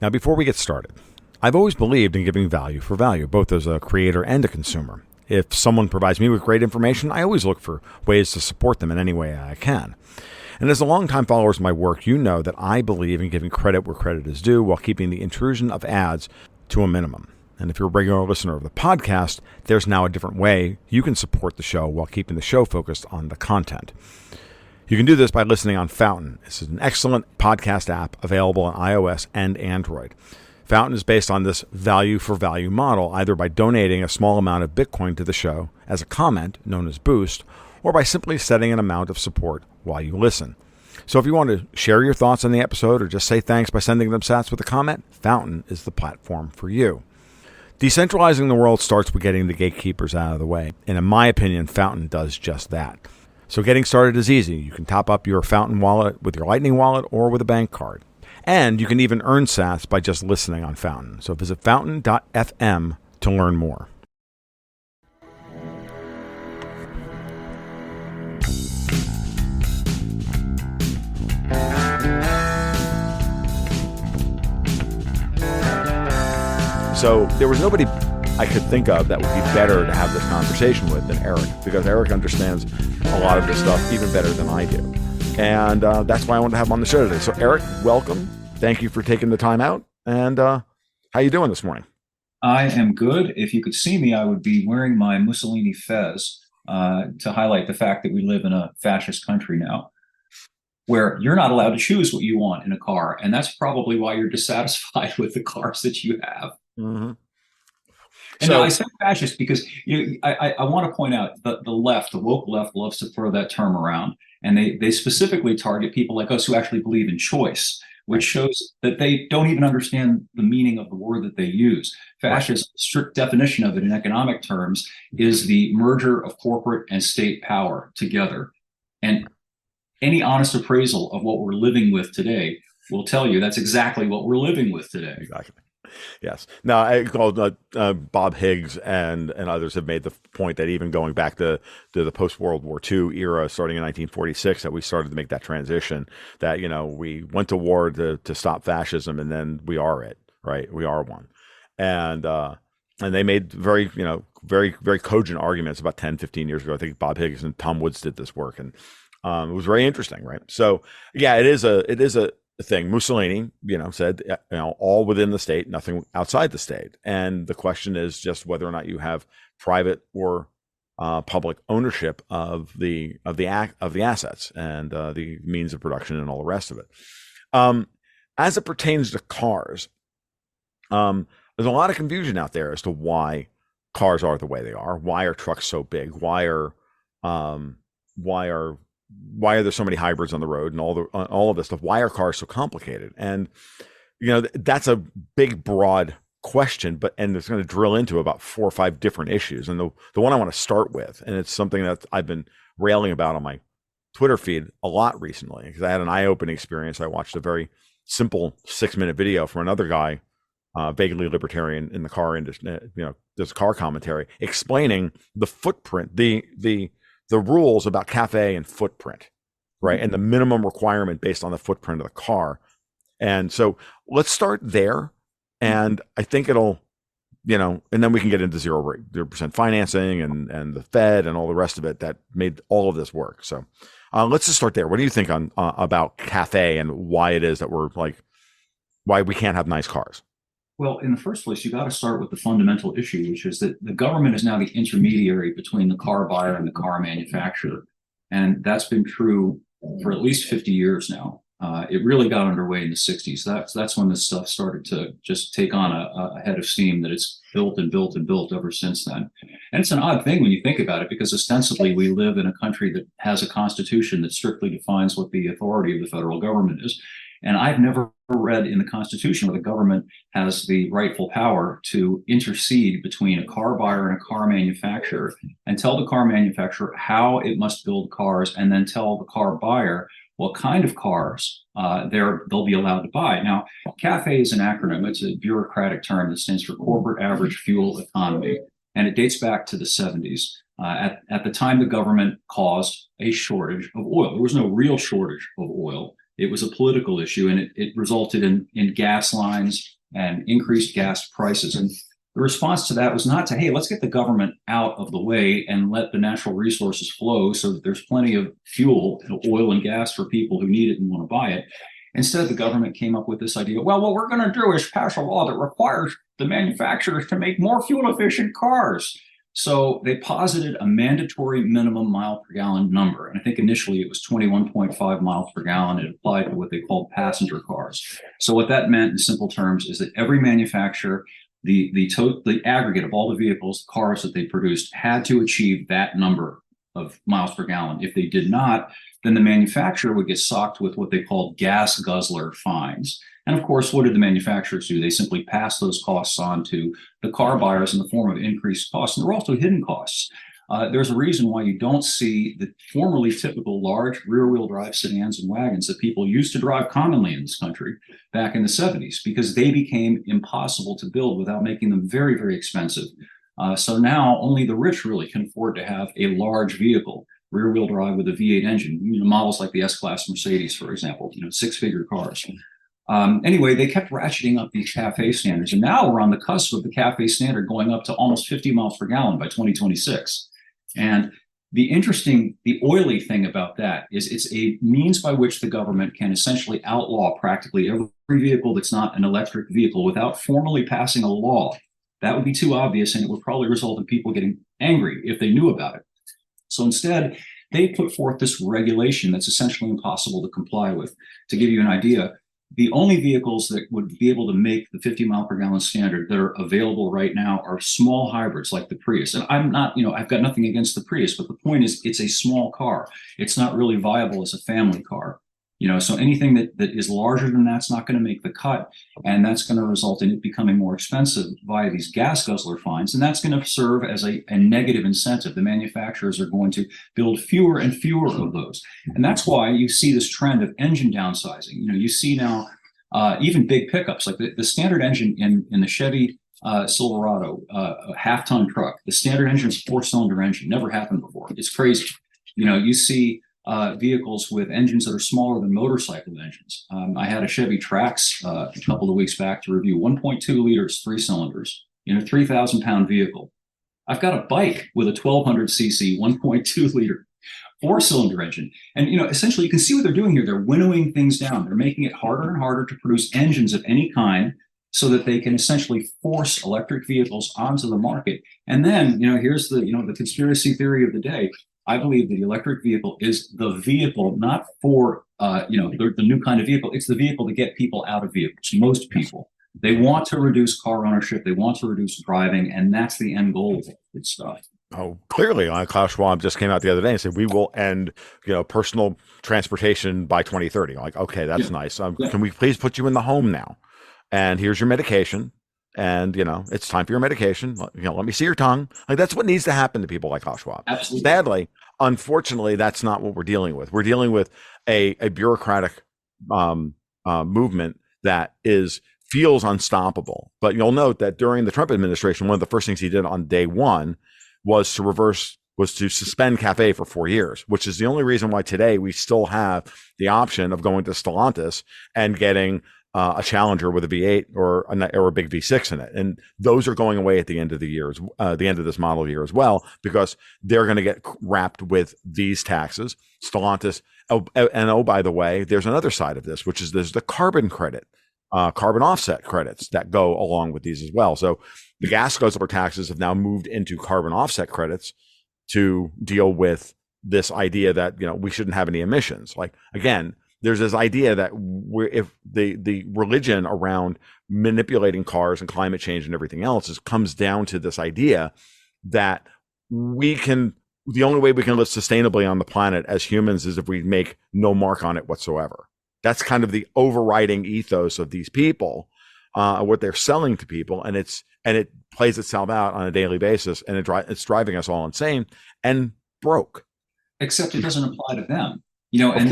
Now, before we get started, I've always believed in giving value for value, both as a creator and a consumer. If someone provides me with great information, I always look for ways to support them in any way I can. And as a longtime followers of my work, you know that I believe in giving credit where credit is due while keeping the intrusion of ads to a minimum. And if you're a regular listener of the podcast, there's now a different way you can support the show while keeping the show focused on the content. You can do this by listening on Fountain. This is an excellent podcast app available on iOS and Android. Fountain is based on this value for value model, either by donating a small amount of Bitcoin to the show as a comment, known as Boost, or by simply setting an amount of support while you listen. So if you want to share your thoughts on the episode or just say thanks by sending them sats with a comment, Fountain is the platform for you. Decentralizing the world starts with getting the gatekeepers out of the way. And in my opinion, Fountain does just that. So getting started is easy. You can top up your Fountain wallet with your Lightning wallet or with a bank card. And you can even earn sats by just listening on Fountain. So visit fountain.fm to learn more. So there was nobody I could think of that would be better to have this conversation with than Eric, because Eric understands a lot of this stuff even better than I do. And that's why I wanted to have him on the show today. So Eric, welcome. Thank you for taking the time out. And how you doing this morning? I am good. If you could see me, I would be wearing my Mussolini fez to highlight the fact that we live in a fascist country now, where you're not allowed to choose what you want in a car. And that's probably why you're dissatisfied with the cars that you have. Mm-hmm. And now I say fascist because I want to point out that the left, the woke left, loves to throw that term around. And they specifically target people like us who actually believe in choice, which shows that they don't even understand the meaning of the word that they use. Fascist, strict definition of it in economic terms, is the merger of corporate and state power together. And any honest appraisal of what we're living with today will tell you that's exactly what we're living with today. Exactly. Yes. Now, I called Bob Higgs and others have made the point that even going back to the post-World War II era, starting in 1946, that we started to make that transition, that, you know, we went to war to stop fascism, and then we are it, right? We are one. And they made very cogent arguments about 10, 15 years ago. I think Bob Higgs and Tom Woods did this work, and it was very interesting, right? So, yeah, it is a thing. Mussolini, said, all within the state, nothing outside the state. And the question is just whether or not you have private or public ownership of the assets and the means of production and all the rest of it. As it pertains to cars, there's a lot of confusion out there as to why cars are the way they are. Why are trucks so big? Why are there so many hybrids on the road and all of this stuff? Why are cars so complicated? And that's a big, broad question, and it's going to drill into about 4 or 5 different issues. And the one I want to start with, and it's something that I've been railing about on my Twitter feed a lot recently, because I had an eye-opening experience. I watched a very simple 6-minute video from another guy, vaguely libertarian in the car industry, does car commentary, explaining the footprint, the rules about CAFE and footprint, right? And the minimum requirement based on the footprint of the car. And so let's start there. And I think it'll, and then we can get into 0% financing and the Fed and all the rest of it that made all of this work. So let's just start there. What do you think on about CAFE and why it is that why we can't have nice cars? Well, in the first place, you got to start with the fundamental issue, which is that the government is now the intermediary between the car buyer and the car manufacturer. And that's been true for at least 50 years now. It really got underway in the 60s. That's when this stuff started to just take on a head of steam that it's built and built and built ever since then. And it's an odd thing when you think about it, because ostensibly we live in a country that has a constitution that strictly defines what the authority of the federal government is. And I've never read in the Constitution where the government has the rightful power to intercede between a car buyer and a car manufacturer and tell the car manufacturer how it must build cars, and then tell the car buyer what kind of cars they'll be allowed to buy. Now, CAFE is an acronym. It's a bureaucratic term that stands for Corporate Average Fuel Economy, and it dates back to the 70s. At the time, the government caused a shortage of oil. There was no real shortage of oil. It was a political issue, and it resulted in gas lines and increased gas prices. And the response to that was not to, hey, let's get the government out of the way and let the natural resources flow so that there's plenty of fuel, oil and gas for people who need it and want to buy it. Instead, the government came up with this idea, well, what we're going to do is pass a law that requires the manufacturers to make more fuel efficient cars. So they posited a mandatory minimum mile per gallon number. And I think initially it was 21.5 miles per gallon. It applied to what they called passenger cars. So what that meant in simple terms is that every manufacturer, the aggregate of all the vehicles, cars that they produced, had to achieve that number of miles per gallon. If they did not, then the manufacturer would get socked with what they called gas guzzler fines. And of course, what did the manufacturers do? They simply passed those costs on to the car buyers in the form of increased costs. And there were also hidden costs. There's a reason why you don't see the formerly typical large rear-wheel drive sedans and wagons that people used to drive commonly in this country back in the 70s, because they became impossible to build without making them very, very expensive. So now only the rich really can afford to have a large vehicle, rear-wheel drive with a V8 engine. Models like the S-Class Mercedes, for example, six-figure cars. Anyway, they kept ratcheting up these CAFE standards, and now we're on the cusp of the CAFE standard going up to almost 50 miles per gallon by 2026. And the oily thing about that is it's a means by which the government can essentially outlaw practically every vehicle that's not an electric vehicle without formally passing a law. That would be too obvious, and it would probably result in people getting angry if they knew about it. So instead, they put forth this regulation that's essentially impossible to comply with. To give you an idea, the only vehicles that would be able to make the 50 mile per gallon standard that are available right now are small hybrids like the Prius. And I'm not, I've got nothing against the Prius, but the point is it's a small car. It's not really viable as a family car. So anything that is larger than that's not going to make the cut, and that's going to result in it becoming more expensive via these gas guzzler fines, and that's going to serve as a negative incentive. The manufacturers are going to build fewer and fewer of those, and that's why you see this trend of engine downsizing. You see now even big pickups, like the standard engine in the Chevy Silverado, a half-ton truck. The standard engine is a 4-cylinder engine. Never happened before. It's crazy. You see vehicles with engines that are smaller than motorcycle engines. I had a Chevy Trax a couple of weeks back to review, 1.2 liters, 3 cylinders, in a 3,000-pound vehicle. I've got a bike with a 1,200 cc, 1.2 liter, 4-cylinder engine. And, essentially you can see what they're doing here. They're winnowing things down. They're making it harder and harder to produce engines of any kind so that they can essentially force electric vehicles onto the market. And then, here's the conspiracy theory of the day. I believe that the electric vehicle is the vehicle, not for, the new kind of vehicle. It's the vehicle to get people out of vehicles. Most people, they want to reduce car ownership. They want to reduce driving. And that's the end goal of this stuff. Oh, clearly, Klaus Schwab just came out the other day and said, we will end, personal transportation by 2030. Like, okay, that's nice. Can we please put you in the home now? And here's your medication. And, it's time for your medication. Let me see your tongue. Like, that's what needs to happen to people like Klaus Schwab. Absolutely. Sadly, unfortunately, that's not what we're dealing with. We're dealing with a bureaucratic movement that feels unstoppable. But you'll note that during the Trump administration, one of the first things he did on day one was to suspend CAFE for 4 years, which is the only reason why today we still have the option of going to Stellantis and getting a Challenger with a V8 or a big V6 in it. And those are going away at the end of the year, the end of this model year as well, because they're going to get wrapped with these taxes. Stellantis, by the way, there's another side of this, which is there's the carbon credit, carbon offset credits that go along with these as well. So the gas guzzler taxes have now moved into carbon offset credits to deal with this idea that, we shouldn't have any emissions. Like, again, there's this idea that if the religion around manipulating cars and climate change and everything else comes down to this idea that the only way we can live sustainably on the planet as humans is if we make no mark on it whatsoever. That's kind of the overriding ethos of these people, what they're selling to people, and it plays itself out on a daily basis, and it's driving us all insane and broke. Except it doesn't apply to them. And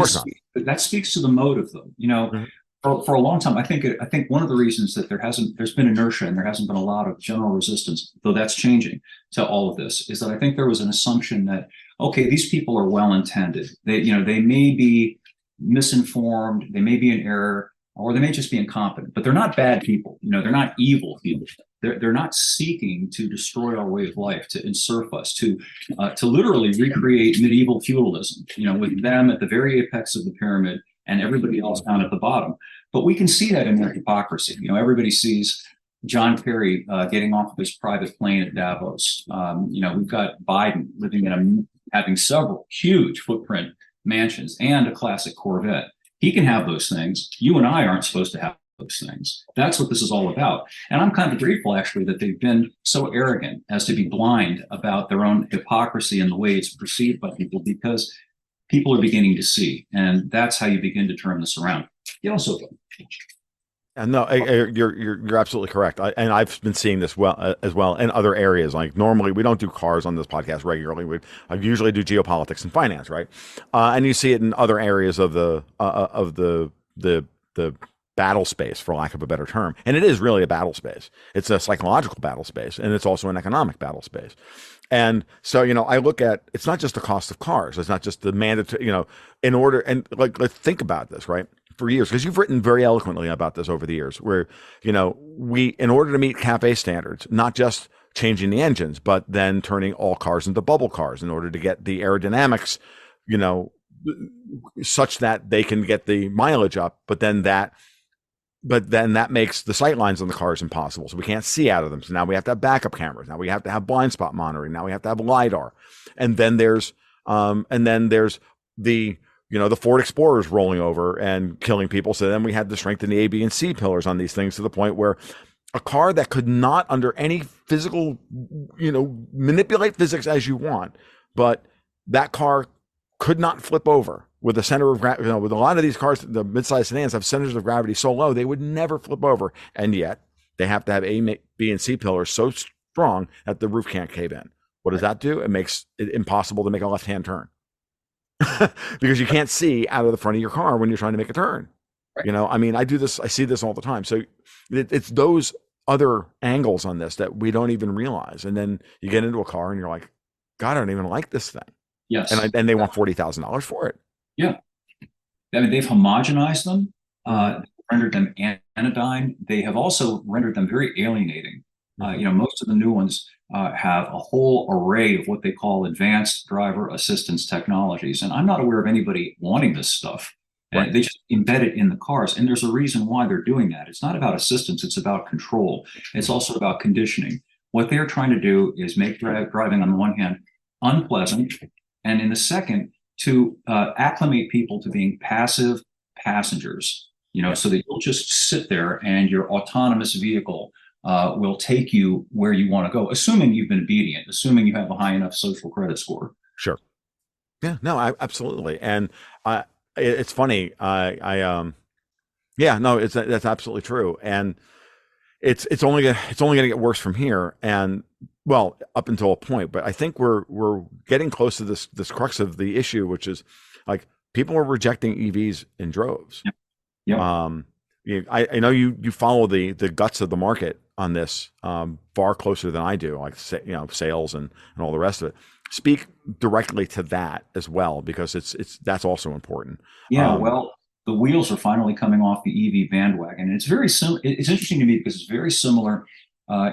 that speaks to the motive, though. Mm-hmm. For a long time, I think one of the reasons that there's been inertia and there hasn't been a lot of general resistance, though that's changing to all of this, is that I think there was an assumption that, okay, these people are well intended. They may be misinformed, they may be in error, or they may just be incompetent, but they're not bad people. They're not evil people. They're not seeking to destroy our way of life, to enserf us, to literally recreate medieval feudalism, with them at the very apex of the pyramid and everybody else down at the bottom. But we can see that in their hypocrisy. Everybody sees John Kerry getting off of his private plane at Davos. We've got Biden having several huge footprint mansions and a classic Corvette. He can have those things. You and I aren't supposed to have those things. That's what this is all about. And I'm kind of grateful, actually, that they've been so arrogant as to be blind about their own hypocrisy and the way it's perceived by people, because people are beginning to see. And that's how you begin to turn this around. You also. And no, you're absolutely correct. And I've been seeing this as well in other areas. Like normally we don't do cars on this podcast regularly. I usually do geopolitics and finance, right? And you see it in other areas of the battle space, for lack of a better term. And it is really a battle space. It's a psychological battle space, and it's also an economic battle space. And so, I look at, it's not just the cost of cars. It's not just the mandatory, let's think about this, right? For years, because you've written very eloquently about this over the years, where, we, in order to meet CAFE standards, not just changing the engines, but then turning all cars into bubble cars in order to get the aerodynamics, such that they can get the mileage up, but then that makes the sight lines on the cars impossible. So we can't see out of them. So now we have to have backup cameras. Now we have to have blind spot monitoring. Now we have to have LiDAR. And then there's the Ford Explorers rolling over and killing people. So then we had to strengthen the A, B, and C pillars on these things to the point where a car that could not, under any physical, manipulate physics as you want, but that car could not flip over with a center of gravity. With a lot of these cars, the mid-sized sedans have centers of gravity so low, they would never flip over. And yet they have to have A, B, and C pillars so strong that the roof can't cave in. What does that do? It makes it impossible to make a left-hand turn. Because you can't see out of the front of your car when you're trying to make a turn. Right. I see this all the time. So it's those other angles on this that we don't even realize. And then you get into a car and you're like, God, I don't even like this thing. Yes. And they want $40,000 for it. Yeah. They've homogenized them, rendered them anodyne. They have also rendered them very alienating. Most of the new ones have a whole array of what they call advanced driver assistance technologies. And I'm not aware of anybody wanting this stuff. Right. And they just embed it in the cars. And there's a reason why they're doing that. It's not about assistance. It's about control. It's also about conditioning. What they're trying to do is make driving, on the one hand, unpleasant. And in the second, to acclimate people to being passive passengers, so that you'll just sit there and your autonomous vehicle will take you where you want to go, assuming you've been obedient, assuming you have a high enough social credit score. Sure. Yeah, no, absolutely. And it's funny. That's absolutely true. And it's only going to get worse from here. And well, up until a point, but I think we're getting close to this crux of the issue, which is like people are rejecting EVs in droves. Yep. I know you follow the guts of the market on this far closer than I do, like sales and all the rest of it. Speak directly to that as well, because that's also important. Yeah, well, the wheels are finally coming off the EV bandwagon, and it's very it's interesting to me because it's very similar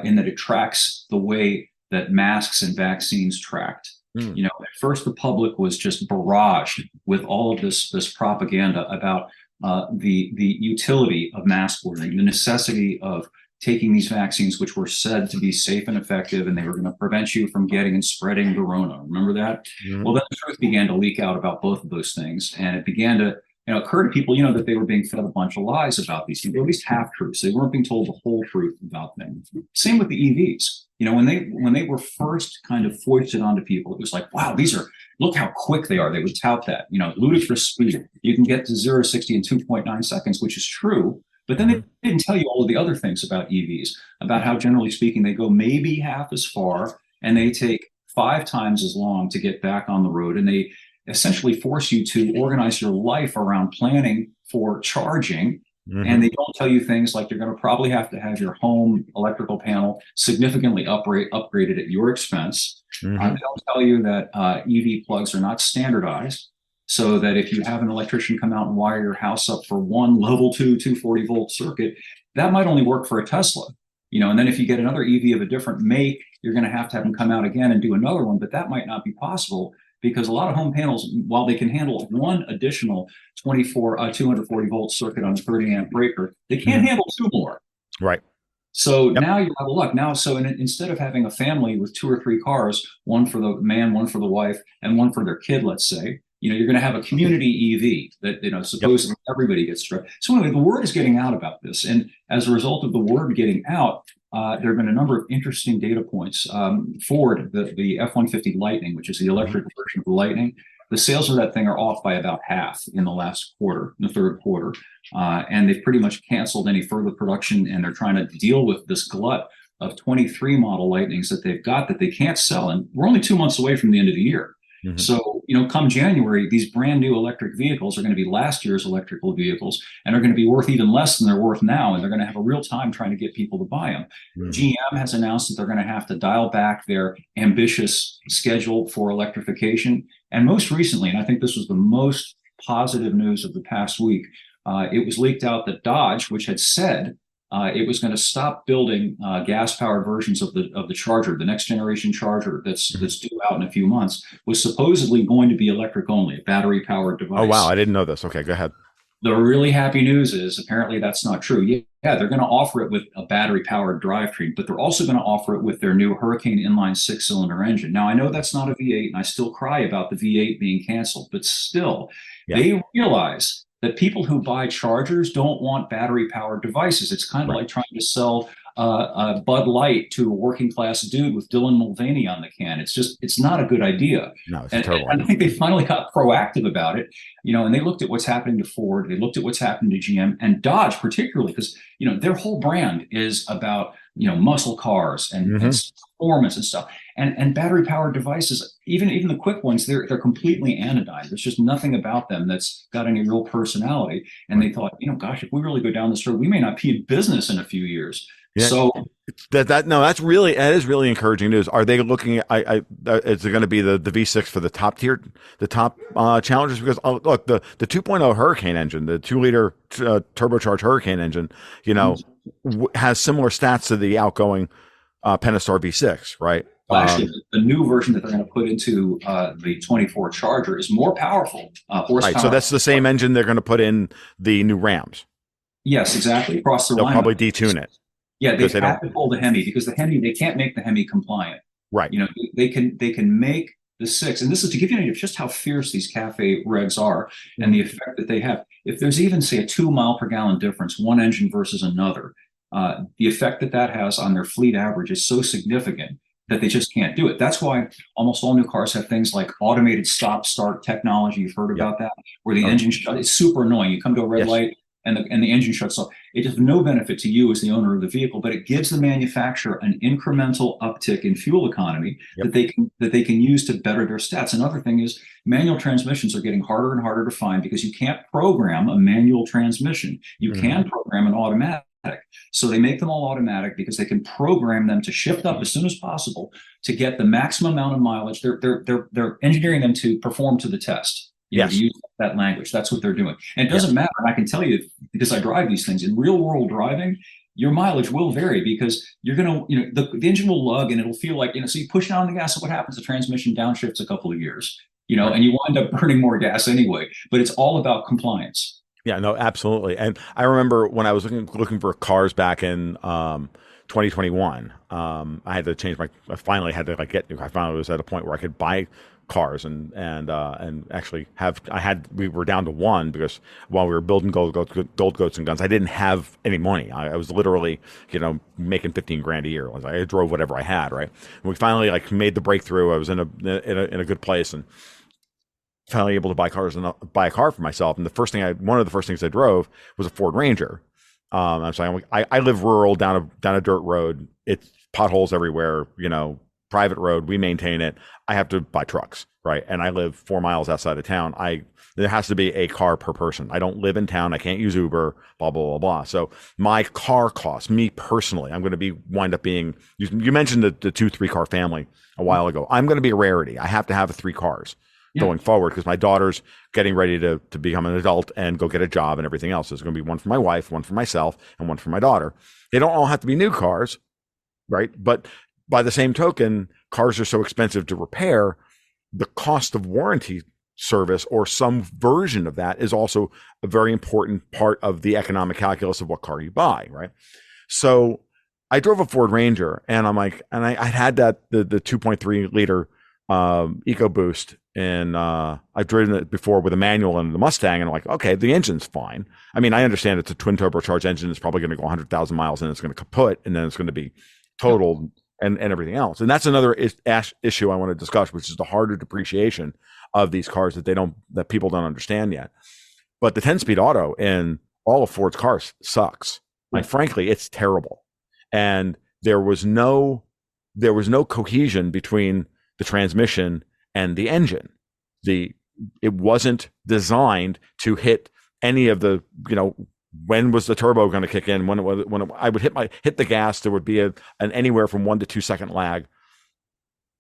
in that it tracks the way that masks and vaccines tracked. At first the public was just barraged with all of this propaganda about the utility of mask wearing, the necessity of taking these vaccines, which were said to be safe and effective, and they were going to prevent you from getting and spreading the Rona. Remember that? Mm-hmm. Well, then the truth began to leak out about both of those things, and it began to occur to people, that they were being fed a bunch of lies about these things, or at least half truths. They weren't being told the whole truth about things. Same with the EVs. When they were first kind of foisted onto people, it was like, wow, look how quick they are. They would tout that, ludicrous speed. You can get to 0 to 60 in 2.9 seconds, which is true. But then they didn't tell you all of the other things about EVs, about how, generally speaking, they go maybe half as far and they take 5 times as long to get back on the road. And they essentially force you to organize your life around planning for charging. Mm-hmm. And they don't tell you things like you're going to probably have to have your home electrical panel significantly upgraded at your expense. Mm-hmm. They don't tell you that EV plugs are not standardized. so that if you have an electrician come out and wire your house up for one level two 240-volt circuit, that might only work for a Tesla. And then if you get another EV of a different make, you're going to have them come out again and do another one, but that might not be possible because a lot of home panels, while they can handle one additional 240-volt circuit on a 30 amp breaker, they can't handle two more. Right. So Yep. now you have a luck. Now, so instead of having a family with two or three cars, one for the man, one for the wife, and one for their kid, let's say, you're going to have a community EV that, supposedly everybody gets struck. So anyway, the word is getting out about this. And as a result of the word getting out, there have been a number of interesting data points. Ford, the F-150 Lightning, which is the electric version of the Lightning, the sales of that thing are off by about half in the last quarter, in the third quarter. And they've pretty much canceled any further production, and they're trying to deal with this glut of 23 model Lightnings that they've got that they can't sell. And we're only 2 months away from the end of the year. Mm-hmm. So, come January, these brand new electric vehicles are going to be last year's electrical vehicles, and are going to be worth even less than they're worth now. And they're going to have a real time trying to get people to buy them. Mm-hmm. GM has announced that they're going to have to dial back their ambitious schedule for electrification. And most recently, and I think this was the most positive news of the past week, it was leaked out that Dodge, which had said it was going to stop building gas-powered versions of the Charger, the next generation Charger that's due out in a few months, was supposedly going to be electric only, a battery-powered device. Oh, wow. I didn't know this. Okay, go ahead. The really happy news is apparently that's not true. Yeah, they're going to offer it with a battery-powered drivetrain, but they're also going to offer it with their new Hurricane inline six-cylinder engine. Now, I know that's not a V8, and I still cry about the V8 being canceled, but still, they realize that people who buy Chargers don't want battery-powered devices. It's kind of like trying to sell Bud Light to a working-class dude with Dylan Mulvaney on the can. It's not a good idea. No, it's terrible. And I think they finally got proactive about it, and they looked at what's happening to Ford, they looked at what's happening to GM and Dodge particularly, because, their whole brand is about, muscle cars and performance and stuff. And battery-powered devices, even the quick ones, they're completely anodyne. There's just nothing about them that's got any real personality. And they thought, gosh, if we really go down this road, we may not be in business in a few years. Yeah. So that is really encouraging news. Are they looking at? Is it going to be the V6 for the top tier, the top challengers? Because look, the 2.0 Hurricane engine, the 2-liter turbocharged Hurricane engine, has similar stats to the outgoing Pentastar V6, right? Well, actually, the new version that they're going to put into the 24 Charger is more powerful horsepower. Right, so that's the same engine they're going to put in the new Rams. Yes, exactly. Across the line, they'll probably detune it. Yeah, they have to pull the Hemi, because the Hemi, they can't make the Hemi compliant. Right. They can make the 6, and this is to give you an idea of just how fierce these CAFE regs are and the effect that they have. If there's even, say, a 2 mile per gallon difference, one engine versus another, the effect that has on their fleet average is so significant that they just can't do it. That's why almost all new cars have things like automated stop-start technology. You've heard about that, where the engine shut. It's super annoying. You come to a red light, and the engine shuts off. It is no benefit to you as the owner of the vehicle, but it gives the manufacturer an incremental uptick in fuel economy that they can use to better their stats. Another thing is manual transmissions are getting harder and harder to find, because you can't program a manual transmission. You can program an automatic. So they make them all automatic because they can program them to shift up as soon as possible to get the maximum amount of mileage. They're engineering them to perform to the test. To use that language. That's what they're doing. And it doesn't matter. I can tell you, because I drive these things, in real world driving, your mileage will vary, because you're going to, the engine will lug and it'll feel like, so you push down the gas, and what happens? The transmission downshifts a couple of years, and you wind up burning more gas anyway, but it's all about compliance. Yeah, no, absolutely. And I remember when I was looking for cars back in 2021, I had to change I finally had to I finally was at a point where I could buy cars and actually we were down to one, because while we were building gold goats and guns, I didn't have any money. I was literally making 15 grand a year. I drove whatever I had, right? And we finally made the breakthrough. I was in a good place and finally able to buy a car for myself. And one of the first things I drove was a Ford Ranger. I'm saying I live rural down a dirt road. It's potholes everywhere, private road. We maintain it. I have to buy trucks, right? And I live 4 miles outside of town. There has to be a car per person. I don't live in town. I can't use Uber, blah, blah, blah, blah. So my car costs, me personally, I'm going to wind up being, you mentioned the 2-3 car family a while ago. I'm going to be a rarity. I have to have 3 cars. Yeah. going forward, because my daughter's getting ready to become an adult and go get a job and everything else. There's going to be one for my wife, one for myself, and one for my daughter. They don't all have to be new cars, right? But by the same token, cars are so expensive to repair. The cost of warranty service or some version of that is also a very important part of the economic calculus of what car you buy, right? So I drove a Ford Ranger, and I'm like, and I had that the 2.3 liter EcoBoost, and I've driven it before with a manual and the Mustang, and I'm like, okay, the engine's fine. I mean, I understand it's a twin turbocharged engine. It's probably going to go 100,000 miles, and it's going to kaput, and then it's going to be totaled and everything else. And that's another issue I want to discuss, which is the harder depreciation of these cars that people don't understand yet. But the 10-speed auto in all of Ford's cars sucks. Like, frankly, it's terrible. And there was no cohesion between the transmission and the engine. It wasn't designed to hit any of the, when was the turbo going to kick in? When I would hit the gas, there would be an anywhere from 1 to 2 second lag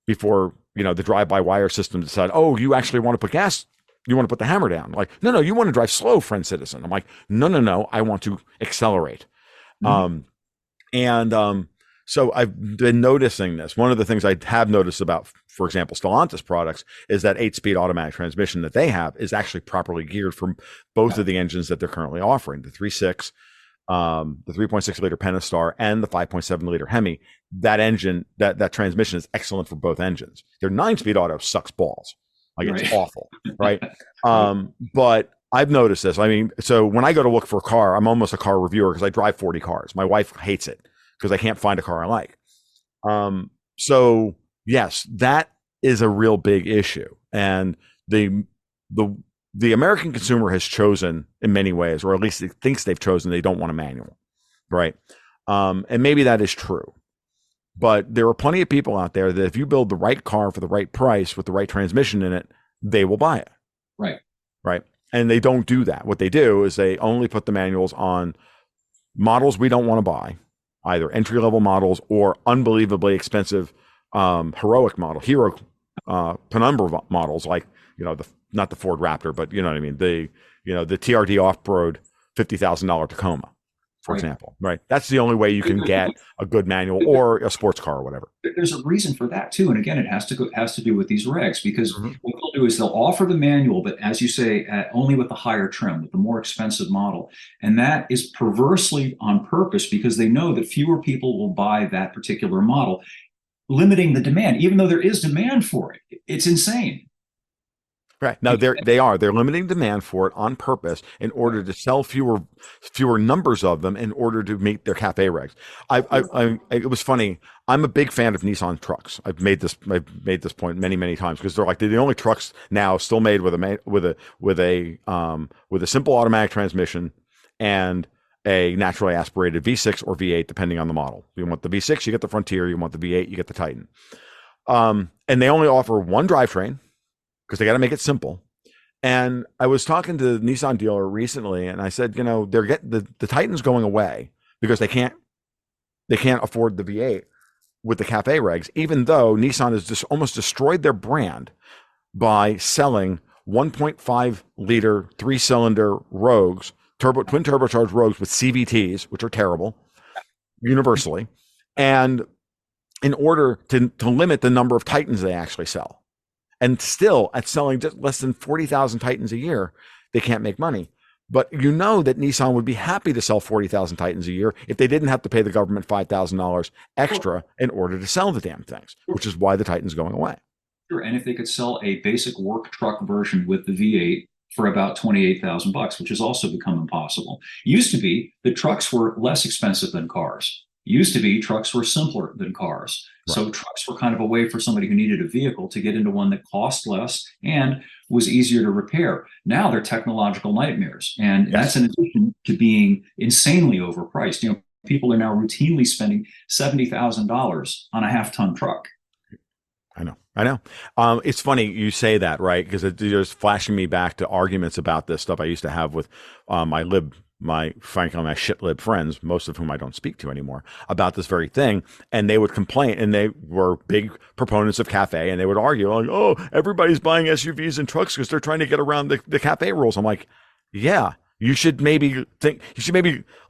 before, the drive-by-wire system decided, oh, you actually want to put gas, you want to put the hammer down. Like, no, you want to drive slow, friend citizen. I'm like, no, I want to accelerate. Mm-hmm. So I've been noticing this. One of the things I have noticed about, for example, Stellantis products is that 8-speed automatic transmission that they have is actually properly geared for both of the engines that they're currently offering, the 3.6, the 3.6 liter Pentastar, and the 5.7 liter Hemi. That engine, that transmission is excellent for both engines. Their 9-speed auto sucks balls. Like, it's awful, right? But I've noticed this. I mean, so when I go to look for a car, I'm almost a car reviewer because I drive 40 cars. My wife hates it because I can't find a car I like. So yes, that is a real big issue. And the American consumer has chosen in many ways, or at least it thinks they've chosen, they don't want a manual, right? And maybe that is true. But there are plenty of people out there that if you build the right car for the right price with the right transmission in it, they will buy it. Right. Right. And they don't do that. What they do is they only put the manuals on models we don't want to buy, either entry-level models or unbelievably expensive heroic model, hero penumbra models, like, not the Ford Raptor, but you know what I mean? The TRD off-road $50,000 Tacoma, for example, right? That's the only way you can get a good manual or a sports car or whatever. There's a reason for that too. And again, it has to do with these regs, because what they'll do is they'll offer the manual, but as you say, only with the higher trim, with the more expensive model. And that is perversely on purpose because they know that fewer people will buy that particular model, limiting the demand, even though there is demand for it. It's insane. Right. No, they're limiting demand for it on purpose in order to sell fewer numbers of them in order to meet their cafe regs. It was funny. I'm a big fan of Nissan trucks. I've made this point many times because they're the only trucks now still made with a simple automatic transmission and a naturally aspirated V6 or V8, depending on the model. You want the V6, you get the Frontier. You want the V8, you get the Titan. And they only offer one drivetrain, because they got to make it simple. And I was talking to the Nissan dealer recently, and I said, they're getting the Titan's going away because they can't afford the V8 with the cafe regs, even though Nissan has just almost destroyed their brand by selling 1.5 liter 3-cylinder Rogues, twin turbocharged Rogues with CVTs, which are terrible universally, and in order to limit the number of Titans they actually sell. And still, at selling just less than 40,000 Titans a year, they can't make money. But that Nissan would be happy to sell 40,000 Titans a year if they didn't have to pay the government $5,000 extra in order to sell the damn things, which is why the Titan's going away. Sure, and if they could sell a basic work truck version with the V8 for about $28,000, which has also become impossible. Used to be the trucks were less expensive than cars. Used to be trucks were simpler than cars. Right. So trucks were kind of a way for somebody who needed a vehicle to get into one that cost less and was easier to repair. Now they're technological nightmares. And that's in addition to being insanely overpriced. People are now routinely spending $70,000 on a half-ton truck. I know. It's funny you say that, right? Because it's just flashing me back to arguments about this stuff I used to have with my lib frankly, my shitlib friends, most of whom I don't speak to anymore, about this very thing. And they would complain, and they were big proponents of cafe, and they would argue, like, oh, everybody's buying SUVs and trucks because they're trying to get around the cafe rules. I'm like, yeah, you should maybe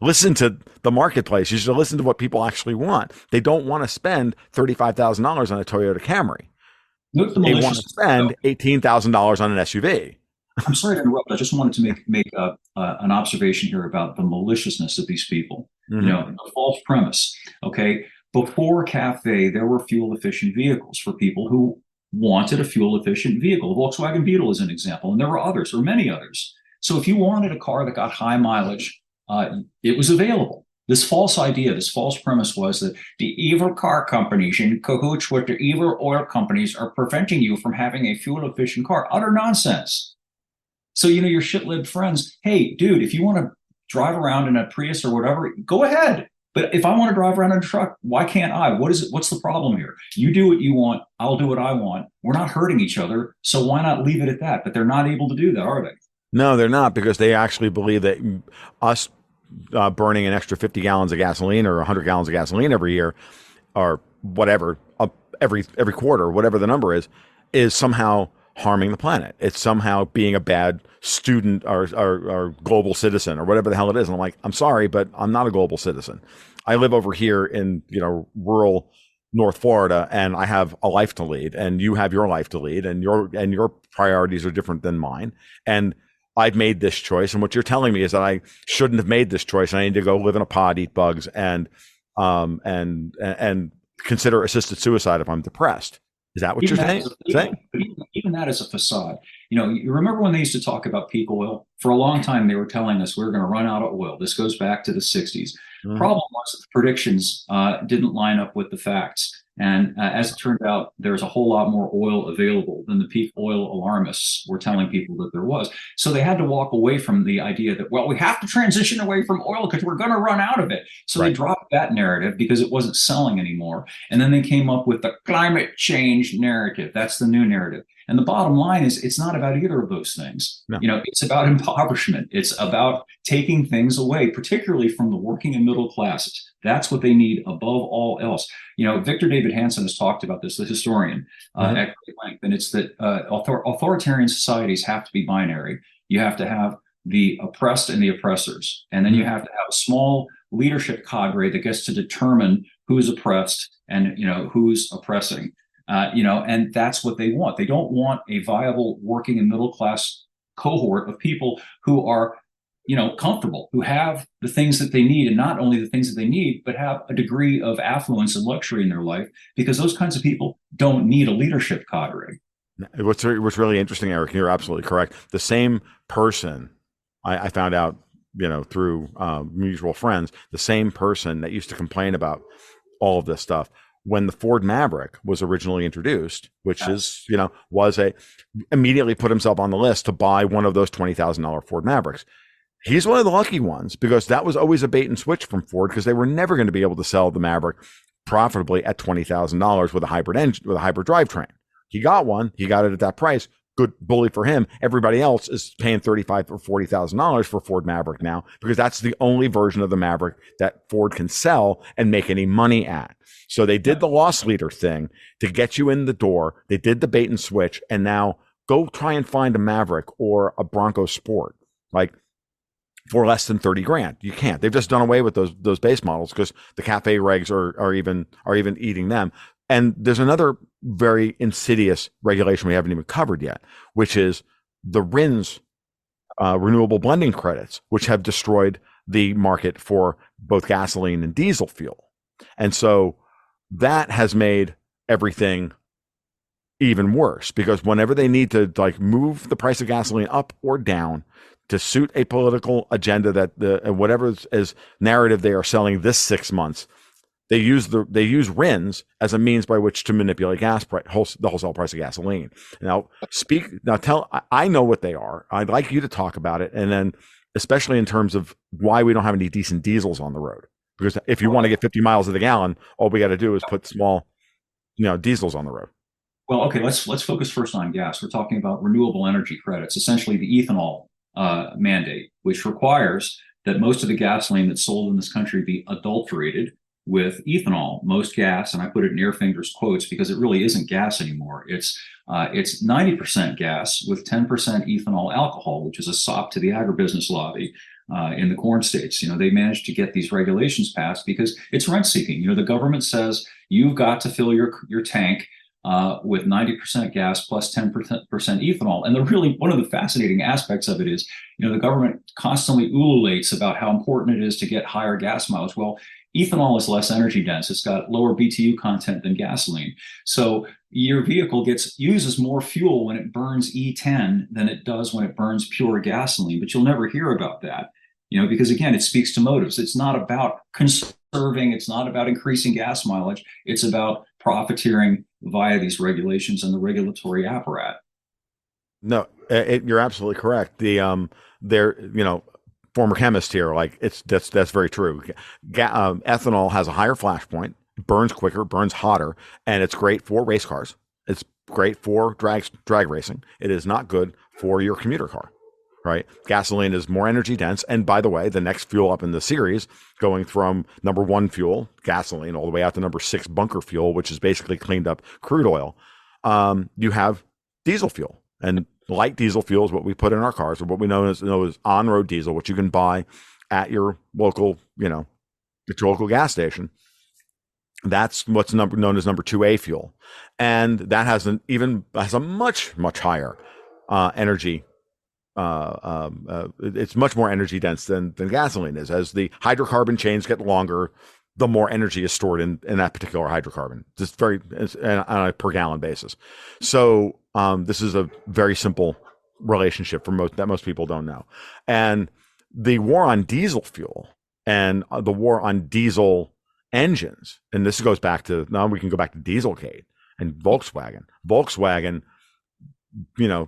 listen to the marketplace. You should listen to what people actually want. They don't want to spend $35,000 on a Toyota Camry. Note the They want to maliciousness. spend $18,000 on an SUV. I'm sorry to interrupt. I just wanted to make an observation here about the maliciousness of these people. Mm-hmm. The false premise. Okay, before CAFE, there were fuel efficient vehicles for people who wanted a fuel efficient vehicle. The Volkswagen Beetle is an example, and there were others, or many others. So if you wanted a car that got high mileage, it was available. This false idea, this false premise was that the evil car companies in cahoots with the evil oil companies are preventing you from having a fuel efficient car. Utter nonsense. So, your shit-lived friends, hey, dude, if you want to drive around in a Prius or whatever, go ahead. But if I want to drive around in a truck, why can't I? What is it? What's the problem here? You do what you want. I'll do what I want. We're not hurting each other. So why not leave it at that? But they're not able to do that, are they? No, they're not, because they actually believe that us burning an extra 50 gallons of gasoline or 100 gallons of gasoline every year, or whatever, every quarter, whatever the number is somehow harming the planet. It's somehow being a bad student or global citizen or whatever the hell it is. And I'm like, I'm sorry, but I'm not a global citizen. I live over here in rural North Florida, and I have a life to lead, and you have your life to lead, and your priorities are different than mine. And I've made this choice, and what you're telling me is that I shouldn't have made this choice, and I need to go live in a pod, eat bugs, and consider assisted suicide if I'm depressed. Is that what Even you're that saying? is even that is a facade. You remember when they used to talk about peak oil? For a long time, they were telling us we were going to run out of oil. This goes back to the 60s. Mm-hmm. Problem was that the predictions didn't line up with the facts. And as it turned out, there's a whole lot more oil available than the peak oil alarmists were telling people that there was. So they had to walk away from the idea that, well, we have to transition away from oil because we're going to run out of it. So They dropped that narrative because it wasn't selling anymore. And then they came up with the climate change narrative. That's the new narrative. And the bottom line is it's not about either of those things. No. It's about impoverishment. It's about taking things away, particularly from the working and middle classes. That's what they need above all else. Victor David Hanson has talked about this, the historian, at great length, and it's that authoritarian societies have to be binary. You have to have the oppressed and the oppressors, and then you have to have a small leadership cadre that gets to determine who's oppressed and who's oppressing. And that's what they want. They don't want a viable working and middle class cohort of people who are comfortable, who have the things that they need, and not only the things that they need, but have a degree of affluence and luxury in their life, because those kinds of people don't need a leadership cadre. What's really interesting, Eric, you're absolutely correct. The same person I found out, through mutual friends, the same person that used to complain about all of this stuff when the Ford Maverick was originally introduced, which is, immediately put himself on the list to buy one of those $20,000 Ford Mavericks. He's one of the lucky ones, because that was always a bait and switch from Ford, because they were never going to be able to sell the Maverick profitably at $20,000 with a hybrid engine, with a hybrid drivetrain. He got one. He got it at that price. Good bully for him. Everybody else is paying $35,000 or $40,000 for Ford Maverick now, because that's the only version of the Maverick that Ford can sell and make any money at. So they did the loss leader thing to get you in the door. They did the bait and switch, and now go try and find a Maverick or a Bronco Sport for less than 30 grand. You can't. They've just done away with those base models because the cafe regs are even eating them. And there's another very insidious regulation we haven't even covered yet, which is the RINs, renewable blending credits, which have destroyed the market for both gasoline and diesel fuel. And so that has made everything even worse, because whenever they need to move the price of gasoline up or down to suit a political agenda that whatever is narrative they are selling this 6 months, they use RINs as a means by which to manipulate the wholesale price of gasoline. I know what they are. I'd like you to talk about it, and then especially in terms of why we don't have any decent diesels on the road. Because if you want to get 50 miles to the gallon, all we got to do is put small, diesels on the road. Well, okay, let's focus first on gas. We're talking about renewable energy credits, essentially the ethanol mandate, which requires that most of the gasoline that's sold in this country be adulterated with ethanol. Most gas, and I put it in air fingers quotes because it really isn't gas anymore. It's 90% gas with 10% ethanol alcohol, which is a sop to the agribusiness lobby in the corn states. They managed to get these regulations passed because it's rent seeking. The government says you've got to fill your tank with 90% gas plus 10% ethanol. And one of the fascinating aspects of it is, the government constantly ululates about how important it is to get higher gas mileage. Well, ethanol is less energy dense. It's got lower BTU content than gasoline. So your vehicle uses more fuel when it burns E10 than it does when it burns pure gasoline. But you'll never hear about that, because again, it speaks to motives. It's not about conserving. It's not about increasing gas mileage. It's about profiteering via these regulations and the regulatory apparatus. No, you're absolutely correct. Former chemist here, like that's very true. Ethanol has a higher flash point, burns quicker, burns hotter, and it's great for race cars. It's great for drag racing. It is not good for your commuter car, right? Gasoline is more energy dense, and by the way, the next fuel up in the series, going from number 1 fuel, gasoline, all the way out to number 6 bunker fuel, which is basically cleaned up crude oil. You have diesel fuel, and light diesel fuel is what we put in our cars, or what we know as on-road diesel, which you can buy at your local, gas station. That's what's known as number 2A fuel, and that has a much higher energy. It's much more energy dense than gasoline is. As the hydrocarbon chains get longer, the more energy is stored in that particular hydrocarbon. Just on a per gallon basis. So this is a very simple relationship that most people don't know. And the war on diesel fuel and the war on diesel engines, and this goes back to, now we can go back to Dieselgate and Volkswagen. Volkswagen,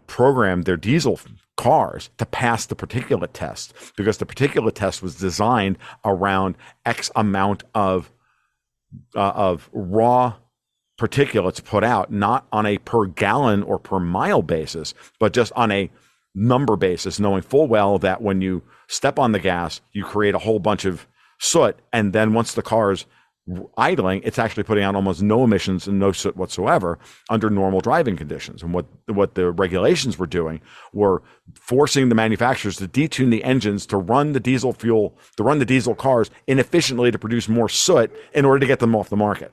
programmed their diesel cars to pass the particulate test because the particulate test was designed around X amount of raw particulates put out, not on a per gallon or per mile basis, but just on a number basis, knowing full well that when you step on the gas, you create a whole bunch of soot. And then once the car's idling, it's actually putting out almost no emissions and no soot whatsoever under normal driving conditions. And what the regulations were doing were forcing the manufacturers to detune the engines to run the diesel cars inefficiently to produce more soot in order to get them off the market.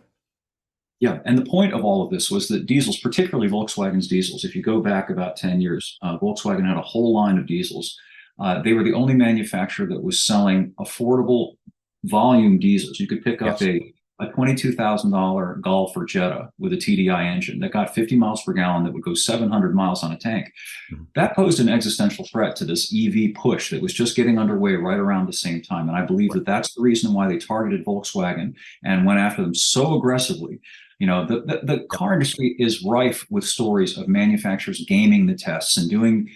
Yeah, and the point of all of this was that diesels, particularly Volkswagen's diesels, if you go back about 10 years, Volkswagen had a whole line of diesels. They were the only manufacturer that was selling affordable volume diesels. You could pick up a $22,000 Golf or Jetta with a TDI engine that got 50 miles per gallon that would go 700 miles on a tank. Mm-hmm. That posed an existential threat to this EV push that was just getting underway right around the same time. And I believe that that's the reason why they targeted Volkswagen and went after them so aggressively. The car industry is rife with stories of manufacturers gaming the tests and doing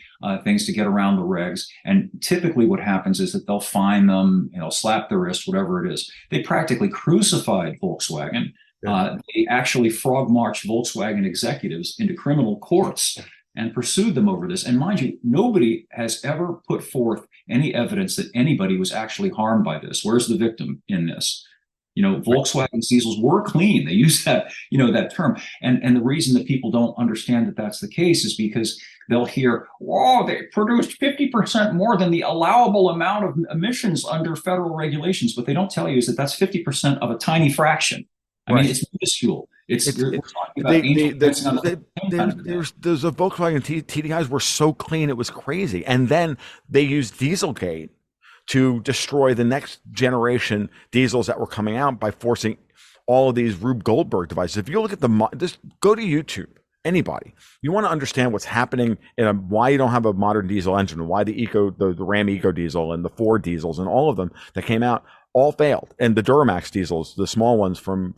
things to get around the regs. And typically what happens is that they'll fine them, slap their wrist, whatever it is. They practically crucified Volkswagen. They actually frog marched Volkswagen executives into criminal courts and pursued them over this. And mind you, nobody has ever put forth any evidence that anybody was actually harmed by this. Where's the victim in this? Volkswagen diesels were clean. They use that, that term. And the reason that people don't understand that that's the case is because they'll hear, whoa, they produced 50% more than the allowable amount of emissions under federal regulations. What they don't tell you is that that's 50% of a tiny fraction. I mean, it's minuscule. There's a Volkswagen TDIs were so clean, it was crazy. And then they used Dieselgate to destroy the next generation diesels that were coming out by forcing all of these Rube Goldberg devices. If you look at just go to YouTube, anybody, you want to understand what's happening why you don't have a modern diesel engine, and why the Ram Eco Diesel and the Ford diesels and all of them that came out all failed. And the Duramax diesels, the small ones from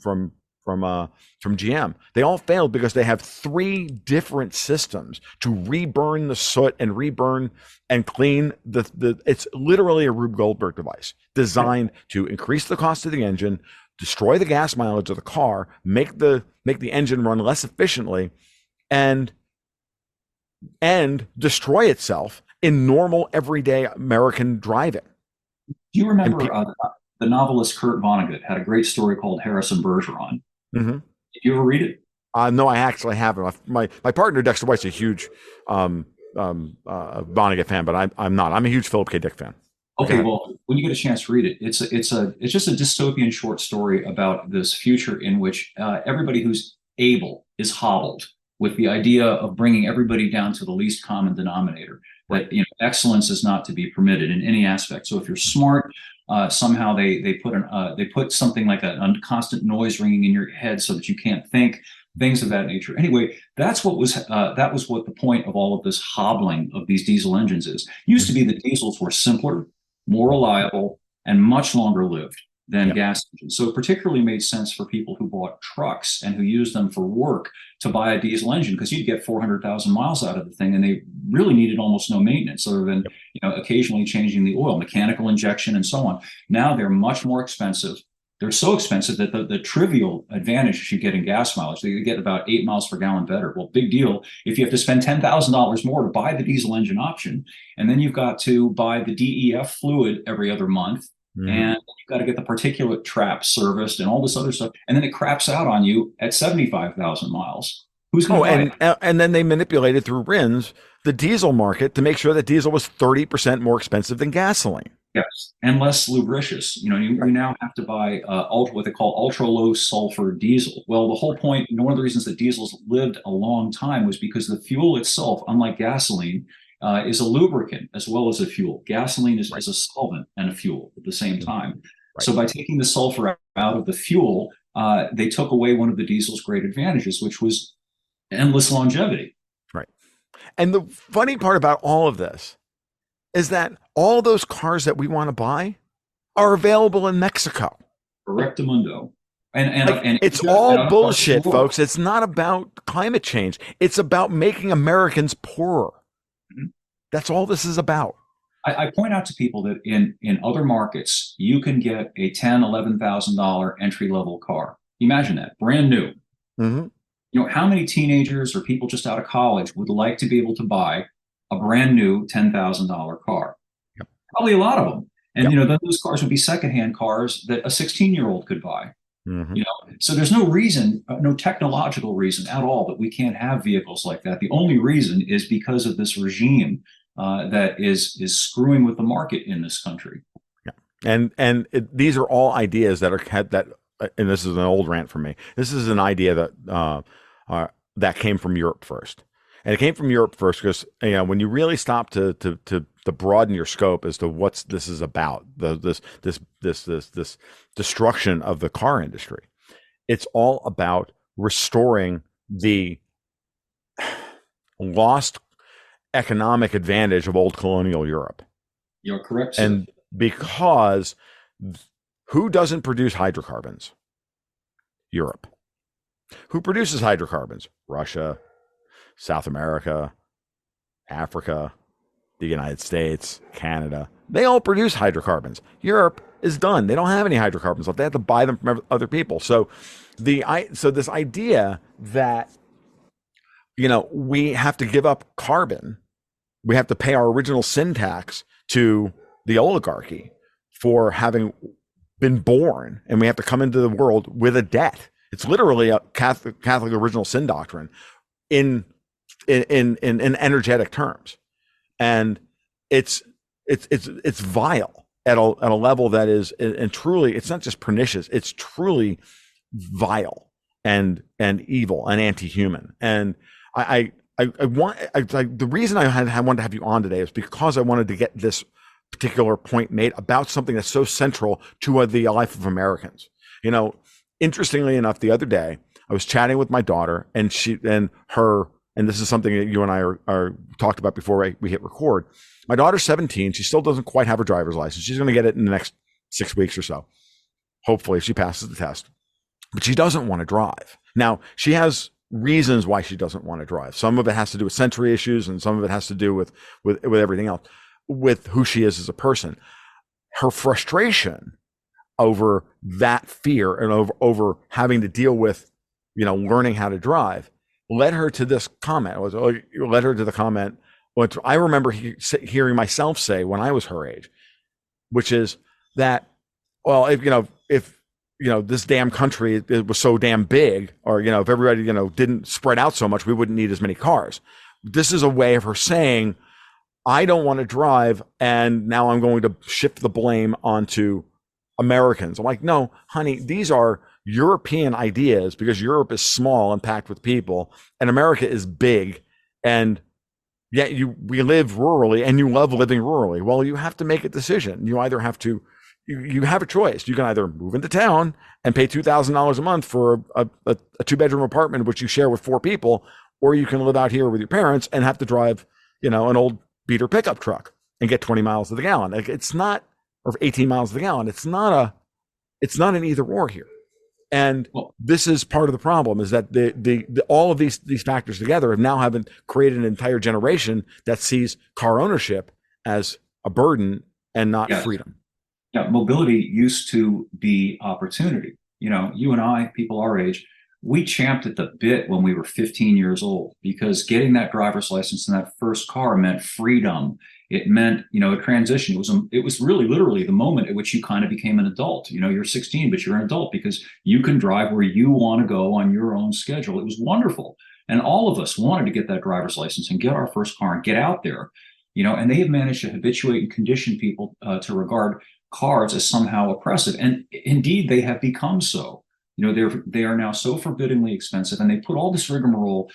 GM, they all failed because they have 3 different systems to reburn the soot and reburn and clean it's literally a Rube Goldberg device designed to increase the cost of the engine, destroy the gas mileage of the car, make the engine run less efficiently, and destroy itself in normal everyday American driving. Do you And remember the novelist Kurt Vonnegut had a great story called Harrison Bergeron? Mhm. Did you ever read it? No, I actually haven't. My partner Dexter White's a huge Vonnegut fan, but I'm not. I'm a huge Philip K. Dick fan. But go Okay, ahead. well, when you get a chance to read it, it's just a dystopian short story about this future in which everybody who's able is hobbled with the idea of bringing everybody down to the least common denominator. Right. That excellence is not to be permitted in any aspect. So if you're smart, somehow they put something like a constant noise ringing in your head so that you can't think. Things of that nature. Anyway, that was what the point of all of this hobbling of these diesel engines is. It used to Mhm. be that diesels were simpler, more reliable, and much longer lived than Yeah. gas engines. So it particularly made sense for people who bought trucks and who used them for work to buy a diesel engine because you'd get 400,000 miles out of the thing and they really needed almost no maintenance other than occasionally changing the oil, mechanical injection, and so on. Now they're much more expensive. They're so expensive that the trivial advantage you get in gas mileage, they get about 8 miles per gallon better. Well, big deal if you have to spend $10,000 more to buy the diesel engine option. And then you've got to buy the DEF fluid every other month. Mhm. And you've got to get the particulate trap serviced and all this other stuff. And then it craps out on you at 75,000 miles. Who's going Oh, to buy it? and then they manipulated through RINs the diesel market to make sure that diesel was 30% more expensive than gasoline. Yes, and less lubricious. You Right. now have to buy what they call ultra low sulfur diesel. Well, the whole point, one of the reasons that diesels lived a long time was because the fuel itself, unlike gasoline, is a lubricant as well as a fuel. Gasoline Right. is a solvent and a fuel at the same Mhm. time. Right. So by taking the sulfur out of the fuel, they took away one of the diesel's great advantages, which was endless longevity. Right. And the funny part about all of this is that all those cars that we want to buy are available in Mexico. Correctamundo. And Like, and it's Asia all and other parts of the bullshit, world. folks. It's not about climate change. It's about making Americans poorer. Mhm. That's all this is about. I point out to people that in other markets, you can get a $10,000, $11,000 entry level car. Imagine that, brand new. Mm-hmm. How many teenagers or people just out of college would like to be able to buy a brand new $10,000 car? Yep. Probably a lot of them. And Yep. then those cars would be secondhand cars that a 16-year-old could buy. Mm-hmm. So there's no reason, no technological reason at all that we can't have vehicles like that. The only reason is because of this regime that is screwing with the market in this country. Yeah. These are all ideas that are that, and this is an old rant for me. This is an idea that came from Europe first, and it came from Europe first because when you really stop to broaden your scope as to what this is about, this destruction of the car industry, it's all about restoring the lost economic advantage of old colonial Europe. You're correct, sir. And because who doesn't produce hydrocarbons? Europe. Who produces hydrocarbons? Russia, South America, Africa, the United States, Canada. They all produce hydrocarbons. Europe is done. They don't have any hydrocarbons left. They have to buy them from other people. So this idea that we have to give up carbon, we have to pay our original sin tax to the oligarchy for having been born, and we have to come into the world with a debt. It's literally a Catholic original sin doctrine in energetic terms, and it's vile at a level that is, and truly, it's not just pernicious. It's truly vile and evil and anti-human. And the reason I wanted to have you on today is because I wanted to get this particular point made about something that's so central to the life of Americans. Interestingly enough, the other day I was chatting with my daughter, and this is something that you and I are talked about before we hit record. My daughter's 17. She still doesn't quite have her driver's license. She's going to get it in the next 6 weeks or so. Hopefully, if she passes the test. But she doesn't want to drive. Now, she has reasons why she doesn't want to drive. Some of it has to do with sensory issues, and some of it has to do with everything else, with who she is as a person. Her frustration over that fear and over having to deal with, learning how to drive led her to this comment. Led her to the comment, which I remember hearing myself say when I was her age, which is, that, well, if this damn country, it was so damn big, or if everybody didn't spread out so much, we wouldn't need as many cars. This is a way of her saying, I don't want to drive, and now I'm going to shift the blame onto Americans. I'm like, no, honey, these are European ideas, because Europe is small and packed with people, and America is big, and yet we live rurally, and you love living rurally. Well, you have to make a decision. You either have to, you have a choice. You can either move into town and pay $2,000 a month for a 2-bedroom apartment, which you share with 4 people, or you can live out here with your parents and have to drive, an old beater pickup truck and get 20 miles to the gallon. It's not, or 18 miles to the gallon. It's not an either or here. And this is part of the problem, is that the all of these factors together have created an entire generation that sees car ownership as a burden and not freedom. Yeah, mobility used to be opportunity. You and I, people our age, we champed at the bit when we were 15 years old, because getting that driver's license and that first car meant freedom. It meant, a transition. It was really literally the moment at which you kind of became an adult. You're 16, but you're an adult because you can drive where you want to go on your own schedule. It was wonderful. And all of us wanted to get that driver's license and get our first car and get out there, and they have managed to habituate and condition people to regard cars as somehow oppressive. And indeed, they have become so. They are now so forbiddingly expensive, and they put all this rigmarole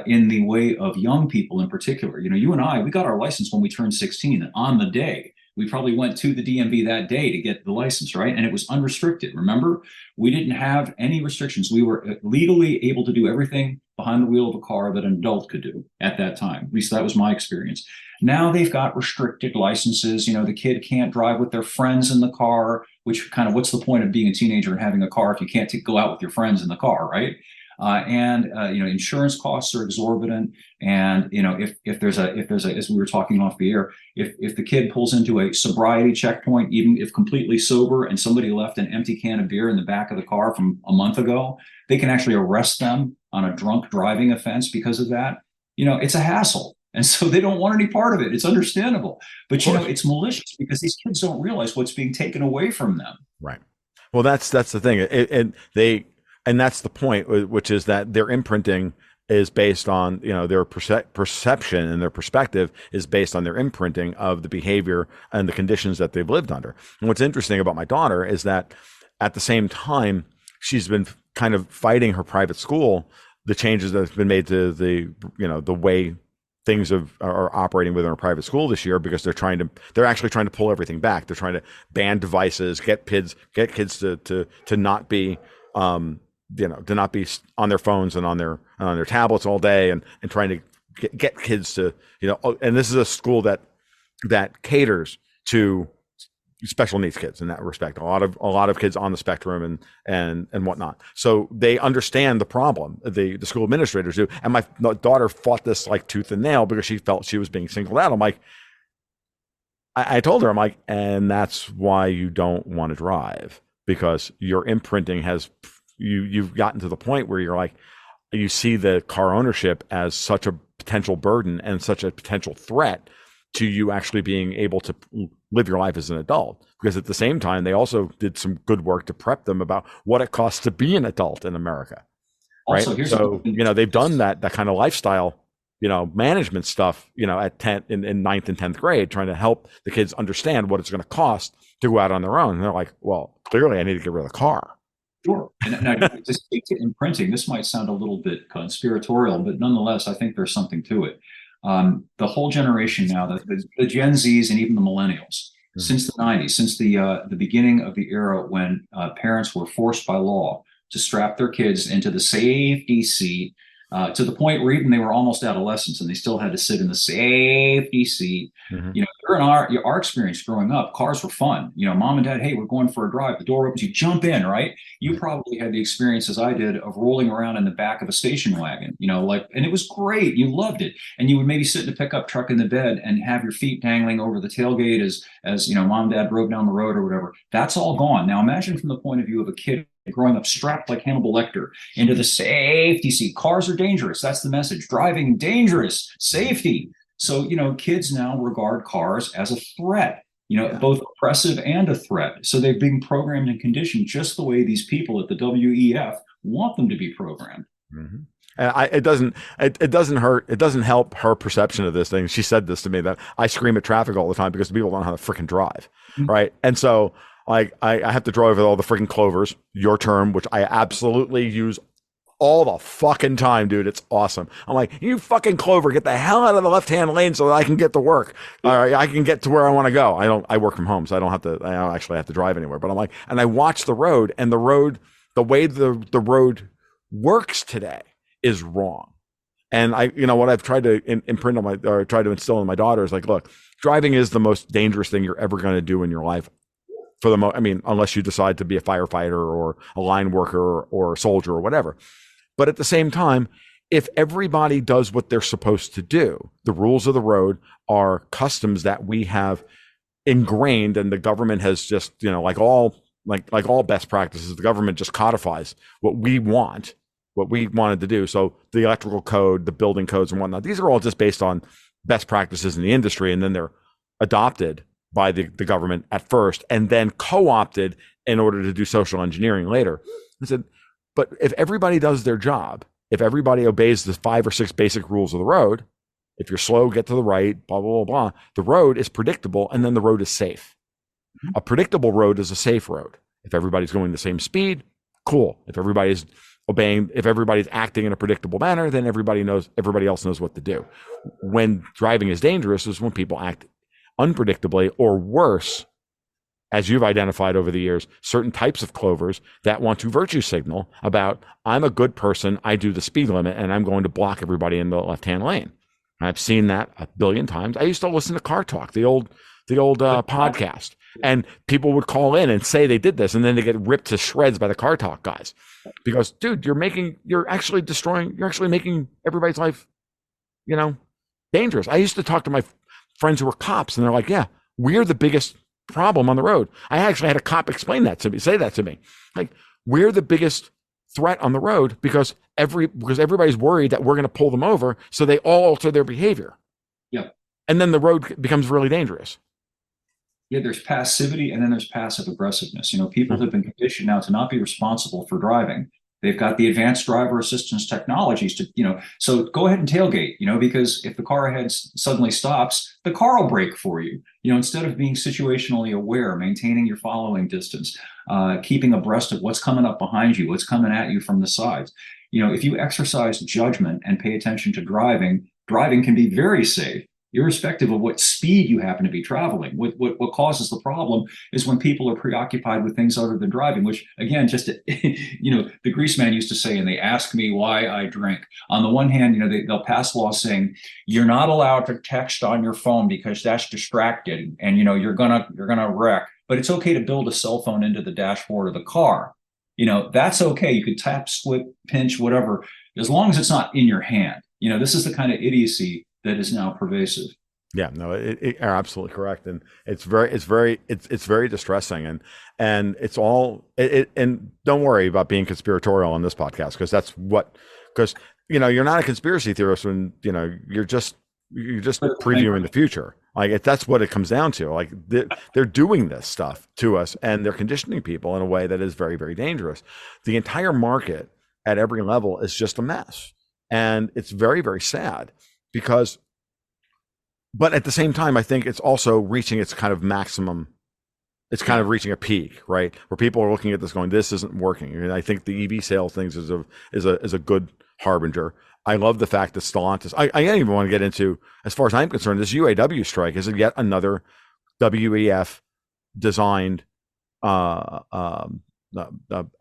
in the way of young people in particular. You and I, we got our license when we turned 16 on the day. We probably went to the DMV that day to get the license, right? And it was unrestricted. Remember, we didn't have any restrictions. We were legally able to do everything behind the wheel of a car that an adult could do at that time. At least that was my experience. Now they've got restricted licenses. The kid can't drive with their friends in the car, which kind of, what's the point of being a teenager and having a car if you can't go out with your friends in the car, right? Insurance costs are exorbitant. And, if there's a, as we were talking off the air, if the kid pulls into a sobriety checkpoint, even if completely sober, and somebody left an empty can of beer in the back of the car from a month ago, they can actually arrest them on a drunk driving offense because of that. It's a hassle. And so they don't want any part of it. It's understandable. But, it's malicious because these kids don't realize what's being taken away from them. Right. Well, that's the thing. And that's the point, which is that their imprinting is based on, their perception, and their perspective is based on their imprinting of the behavior and the conditions that they've lived under. And what's interesting about my daughter is that at the same time, she's been kind of fighting her private school, the changes that have been made to the way things are operating within a private school this year, because they're actually trying to pull everything back. They're trying to ban devices, get kids to not be, to not be on their phones and on their tablets all day, and trying to get kids to, and this is a school that caters to special needs kids in that respect. A lot of kids on the spectrum and whatnot. So they understand the problem. The school administrators do. And my daughter fought this like tooth and nail because she felt she was being singled out. I'm like, I told her, I'm like, and that's why you don't want to drive, because your imprinting you've gotten to the point where you're like, you see the car ownership as such a potential burden and such a potential threat to you actually being able to live your life as an adult. Because at the same time, they also did some good work to prep them about what it costs to be an adult in America. Right. Also, so, they've done that kind of lifestyle, management stuff, at 10 in ninth and 10th grade, trying to help the kids understand what it's going to cost to go out on their own. And they're like, well, clearly I need to get rid of the car. Sure. And now, to speak to imprinting, this might sound a little bit conspiratorial, but nonetheless, I think there's something to it. The whole generation now, the Gen Zs and even the millennials, since the 90s, since the beginning of the era when parents were forced by law to strap their kids into the safety seat, to the point where even they were almost adolescents and they still had to sit in the safety seat. Mm-hmm. During our experience growing up, cars were fun. Mom and dad, hey, we're going for a drive. The door opens, you jump in, right? You probably had the experience, as I did, of rolling around in the back of a station wagon, and it was great. You loved it. And you would maybe sit in a pickup truck in the bed and have your feet dangling over the tailgate as mom and dad drove down the road or whatever. That's all gone. Now imagine from the point of view of a kid growing up strapped like Hannibal Lecter into the safety seat. Cars are dangerous. That's the message. Driving dangerous. Safety. So, kids now regard cars as a threat. both oppressive and a threat. So they're being programmed and conditioned just the way these people at the WEF want them to be programmed. Mm-hmm. And it doesn't hurt. It doesn't help her perception of this thing. She said this to me, that I scream at traffic all the time because people don't know how to freaking drive. Mm-hmm. Right. And so like I have to drive with all the freaking clovers, your term, which I absolutely use all the fucking time, dude. It's awesome. I'm like, you fucking clover, get the hell out of the left-hand lane so that I can get to work. I can get to where I want to go. I work from home, so I don't actually have to drive anywhere. But I'm like, and I watch the road, and the way the road works today is wrong. And what I've tried to imprint on try to instill in my daughter is like, look, driving is the most dangerous thing you're ever going to do in your life. Unless you decide to be a firefighter or a line worker or a soldier or whatever. But at the same time, if everybody does what they're supposed to do, the rules of the road are customs that we have ingrained, and the government has just, like all best practices, the government just codifies what we wanted to do. So the electrical code, the building codes and whatnot, these are all just based on best practices in the industry, and then they're adopted by the government at first and then co-opted in order to do social engineering later. I said, but if everybody does their job, if everybody obeys the 5 or 6 basic rules of the road, if you're slow, get to the right, blah, blah, blah, blah, the road is predictable, and then the road is safe. Mm-hmm. A predictable road is a safe road. If everybody's going the same speed, cool. If everybody's acting in a predictable manner, then everybody else knows what to do. When driving is dangerous is when people act unpredictably, or worse, as you've identified over the years, certain types of clovers that want to virtue signal about, I'm a good person, I do the speed limit, and I'm going to block everybody in the left-hand lane. I've seen that a billion times. I used to listen to Car Talk, the old podcast, and people would call in and say they did this, and then they get ripped to shreds by the Car Talk guys because, dude, you're actually making everybody's life, dangerous. I used to talk to my friends who were cops, and they're like, yeah, we're the biggest problem on the road. I actually had a cop say that to me. Like, we're the biggest threat on the road because everybody's worried that we're going to pull them over, so they all alter their behavior. Yeah. And then the road becomes really dangerous. Yeah, there's passivity, and then there's passive aggressiveness. People have been conditioned now to not be responsible for driving. They've got the advanced driver assistance technologies to, so go ahead and tailgate, because if the car ahead suddenly stops, the car will brake for you. Instead of being situationally aware, maintaining your following distance, keeping abreast of what's coming up behind you, what's coming at you from the sides. If you exercise judgment and pay attention to driving can be very safe, irrespective of what speed you happen to be traveling. What causes the problem is when people are preoccupied with things other than driving, which, again, just, the grease man used to say, and they ask me why I drink. On the one hand, they'll pass laws saying you're not allowed to text on your phone because that's distracted, and, you're gonna wreck. But it's okay to build a cell phone into the dashboard of the car. That's okay. You could tap, swipe, pinch, whatever, as long as it's not in your hand. This is the kind of idiocy that is now pervasive. Yeah, no, you're absolutely correct, and it's very distressing, and it's all and don't worry about being conspiratorial on this podcast, because you're not a conspiracy theorist when you're just previewing the future. Like, that's what it comes down to. Like, they're doing this stuff to us, and they're conditioning people in a way that is very, very dangerous. The entire market at every level is just a mess, and it's very, very sad. But at the same time, I think it's also reaching its kind of maximum. It's kind of reaching a peak, right? Where people are looking at this going, this isn't working. And I think the EV sales things is a good harbinger. I love the fact that Stellantis, I don't even want to get into, as far as I'm concerned, this UAW strike is yet another WEF designed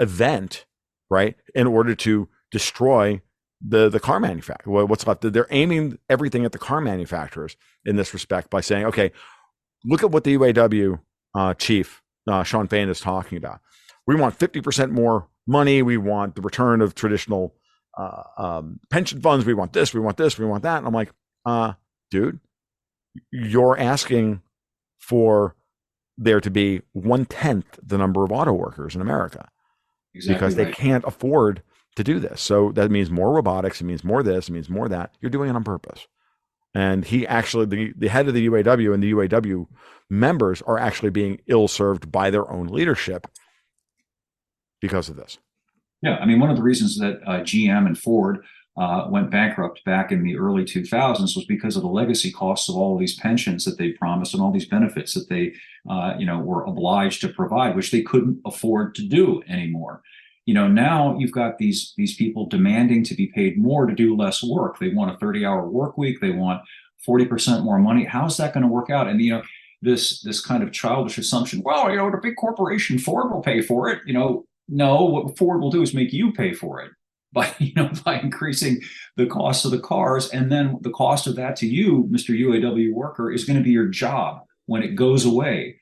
event, right? In order to destroy the car manufacturer. What's left? They're aiming everything at the car manufacturers in this respect by saying, okay, look at what the UAW chief Sean Fain is talking about. We want 50% more money. We want the return of traditional pension funds. We want this. We want this. We want that. And I'm like, dude, you're asking for there to be 1/10 the number of auto workers in America. Exactly, because they can't afford to do this. So that means more robotics. It means more this. It means more that. You're doing it on purpose. And he actually, the head of the UAW and the UAW members are actually being ill served by their own leadership because of this. Yeah, I mean, one of the reasons that GM and Ford went bankrupt back in the early 2000s was because of the legacy costs of all of these pensions that they promised and all these benefits that they, were obliged to provide, which they couldn't afford to do anymore. Now you've got these people demanding to be paid more to do less work. They want a 30-hour work week. They want 40% more money. How's that going to work out? And this kind of childish assumption, well, the big corporation Ford will pay for it. No, what Ford will do is make you pay for it by increasing the cost of the cars, and then the cost of that to you, Mr. UAW worker, is going to be your job when it goes away.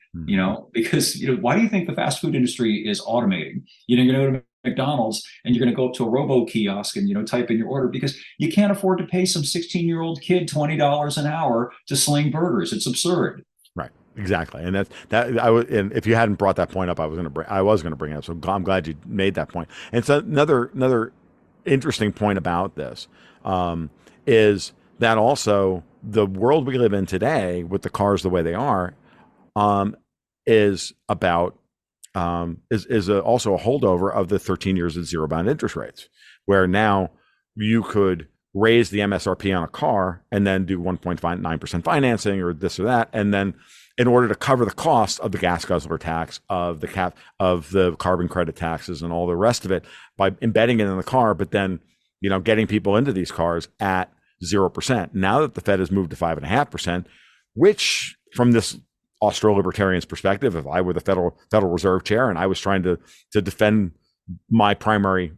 Because why do you think the fast food industry is automating? You're going to go to McDonald's and you're going to go up to a robo kiosk and type in your order because you can't afford to pay some 16-year-old kid $20 an hour to sling burgers. It's absurd. Right. Exactly. And and if you hadn't brought that point up, I was going to bring it up. So I'm glad you made that point. And so another interesting point about this is that also the world we live in today with the cars the way they are is about also a holdover of the 13 years of zero bound interest rates, where now you could raise the MSRP on a car and then do 1.9% financing or this or that, and then in order to cover the cost of the gas guzzler tax, of the carbon credit taxes and all the rest of it by embedding it in the car, but then, getting people into these cars at 0%. Now that the Fed has moved to 5.5%, which from this Austro-libertarian's perspective, if I were the Federal Reserve Chair and I was trying to defend my primary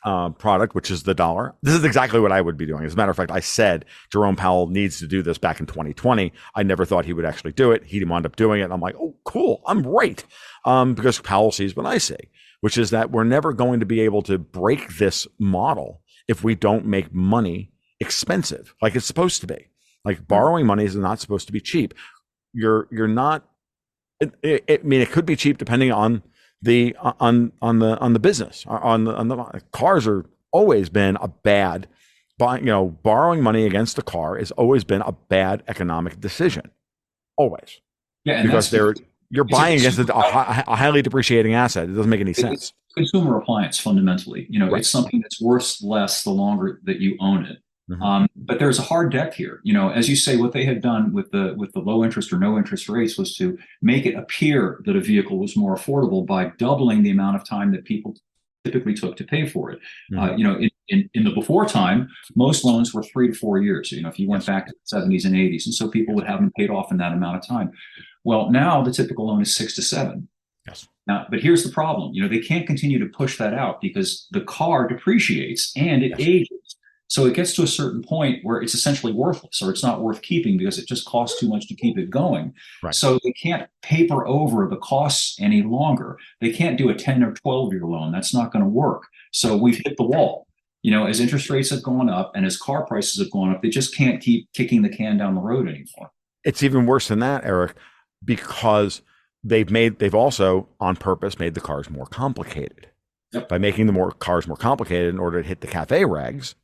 product, which is the dollar. This is exactly what I would be doing. As a matter of fact, I said Jerome Powell needs to do this back in 2020. I never thought he would actually do it. He wound up doing it. And I'm like, oh, cool. I'm right. Because Powell sees what I see, which is that we're never going to be able to break this model if we don't make money expensive like it's supposed to be. Like borrowing money is not supposed to be cheap. You're not. I mean, it could be cheap depending on the business. On the cars are always been a bad, borrowing money against a car has always been a bad economic decision, always. Yeah, and because you're buying against a highly depreciating asset. It doesn't make any sense. It's consumer appliance fundamentally. Right. It's something that's worth less the longer that you own it. Mm-hmm. But there's a hard deck here. As you say, what they had done with the low interest or no interest rates was to make it appear that a vehicle was more affordable by doubling the amount of time that people typically took to pay for it. Mm-hmm. In the before time, most loans were 3 to 4 years. If you went back to the 70s and 80s, and so people would have them paid off in that amount of time. Well, now the typical loan is 6 to 7. Yes. Now, but here's the problem. They can't continue to push that out because the car depreciates and it ages. So it gets to a certain point where it's essentially worthless, or it's not worth keeping because it just costs too much to keep it going. Right. So they can't paper over the costs any longer. They can't do a 10 or 12-year loan. That's not going to work. So we've hit the wall. As interest rates have gone up and as car prices have gone up, they just can't keep kicking the can down the road anymore. It's even worse than that, Eric, because they've also on purpose made the cars more complicated. Yep. By making the cars more complicated in order to hit the CAFE regs.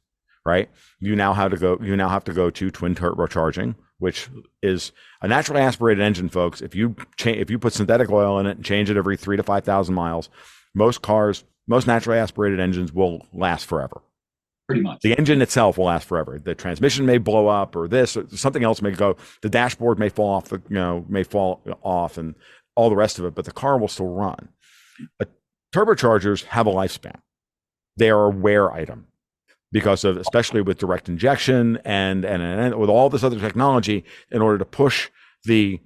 Right, you now have to go to twin turbocharging, which is a naturally aspirated engine, folks. If you put synthetic oil in it and change it every 3,000 to 5,000 miles, most naturally aspirated engines will last forever. Pretty much. The engine itself will last forever. The transmission may blow up, or this, or something else may go. The dashboard may fall off, and all the rest of it. But the car will still run. Turbochargers have a lifespan. They are a wear item. Because of, especially with direct injection and with all this other technology, in order to push the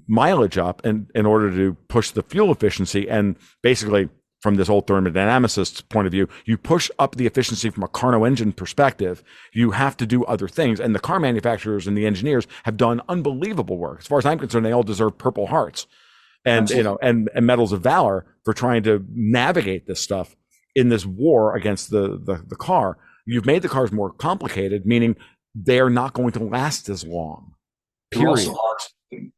mileage up and in order to push the fuel efficiency, and basically from this old thermodynamicist's point of view, you push up the efficiency from a Carnot engine perspective, you have to do other things. And the car manufacturers and the engineers have done unbelievable work. As far as I'm concerned, they all deserve Purple Hearts and and medals of valor for trying to navigate this stuff in this war against the car. You've made the cars more complicated, meaning they're not going to last as long. Period.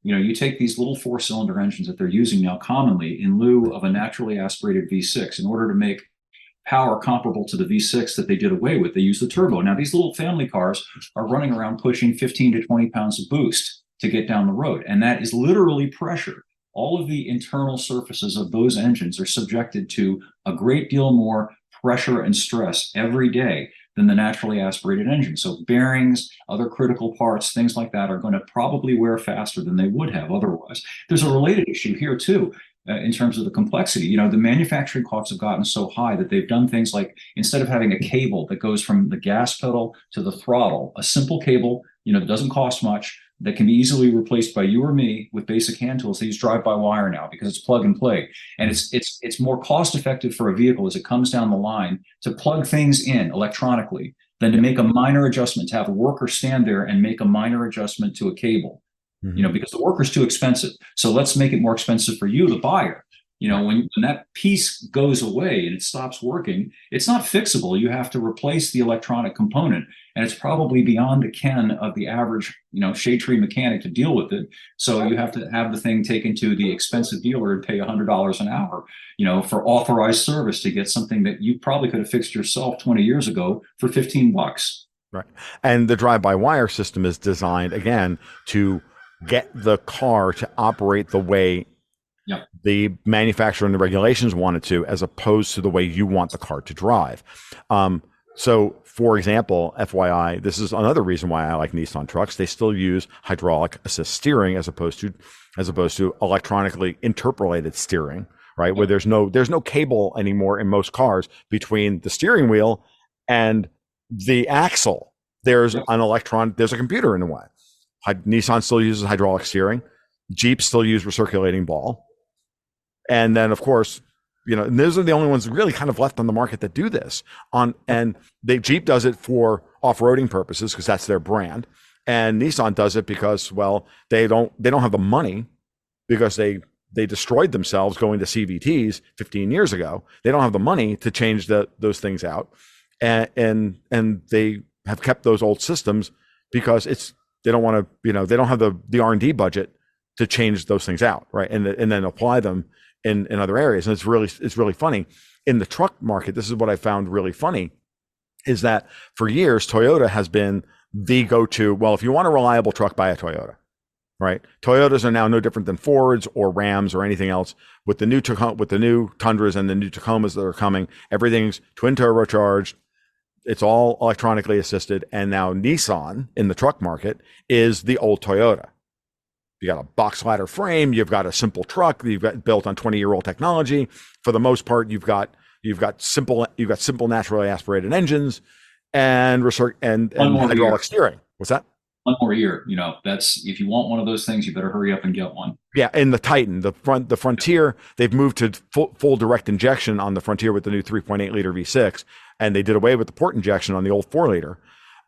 You take these little 4-cylinder engines that they're using now commonly in lieu of a naturally aspirated V6 in order to make power comparable to the V6 that they did away with. They use the turbo. Now, these little family cars are running around pushing 15 to 20 pounds of boost to get down the road. And that is literally pressure. All of the internal surfaces of those engines are subjected to a great deal more pressure and stress every day than the naturally aspirated engine. So bearings, other critical parts, things like that are going to probably wear faster than they would have otherwise. There's a related issue here too. In terms of the complexity, you know, the manufacturing costs have gotten so high that they've done things like, instead of having a cable that goes from the gas pedal to the throttle, a simple cable, you know, that doesn't cost much, that can be easily replaced by you or me with basic hand tools. They use drive-by-wire now because it's plug and play, and it's more cost-effective for a vehicle as it comes down the line to plug things in electronically than to make a minor adjustment, to have a worker stand there and make a minor adjustment to a cable. You know, because the worker's too expensive. So let's make it more expensive for you, the buyer. You know, when that piece goes away and it stops working, it's not fixable. You have to replace the electronic component, and it's probably beyond the ken of the average, you know, shade tree mechanic to deal with it. So you have to have the thing taken to the expensive dealer and pay $100 an hour, you know, for authorized service to get something that you probably could have fixed yourself 20 years ago for 15 bucks. Right. And the drive-by-wire system is designed, again, to get the car to operate the way the manufacturer and the regulations want it to, as opposed to the way you want the car to drive. So, for example, FYI, this is another reason why I like Nissan trucks. They still use hydraulic assist steering as opposed to electronically interpolated steering, right? Where there's no cable anymore in most cars between the steering wheel and the axle. There's there's a computer in the way. Nissan still uses hydraulic steering. Jeep still use recirculating ball. And then, of course, you know, and those are the only ones really kind of left on the market that do this. Jeep does it for off-roading purposes because that's their brand. And Nissan does it because, well, they don't have the money because they destroyed themselves going to CVTs 15 years ago. They don't have the money to change those things out. And they have kept those old systems because they don't want to, you know, they don't have the R&D budget to change those things out, right? And then apply them in other areas. And it's really funny. In the truck market, this is what I found really funny, is that for years, Toyota has been the go-to, well, if you want a reliable truck, buy a Toyota, right? Toyotas are now no different than Fords or Rams or anything else. With the new Tundras and the new Tacomas that are coming, everything's twin turbocharged. It's all electronically assisted. And now Nissan in the truck market is the old Toyota. You got a box ladder frame. You've got a simple truck. You've got built on 20-year-old technology. For the most part, you've got simple naturally aspirated engines and hydraulic steering. What's that? One more year. You know, that's, if you want one of those things, you better hurry up and get one. Yeah, in the Titan, the Frontier, they've moved to full direct injection on the Frontier with the new 3.8 liter V6, and they did away with the port injection on the old 4 liter.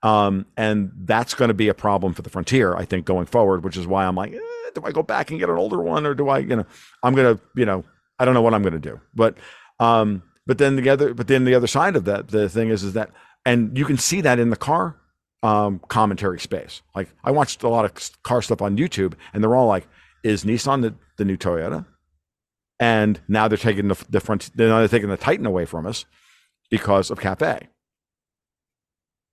And that's going to be a problem for the Frontier, I think, going forward, which is why I'm like, do I go back and get an older one, or do I, I'm going to, I don't know what I'm going to do. But then the other side of that, the thing is that, and you can see that in the car commentary space. Like, I watched a lot of car stuff on YouTube, and they're all like, is Nissan the new Toyota? And now they're taking they're taking the Titan away from us because of CAFE.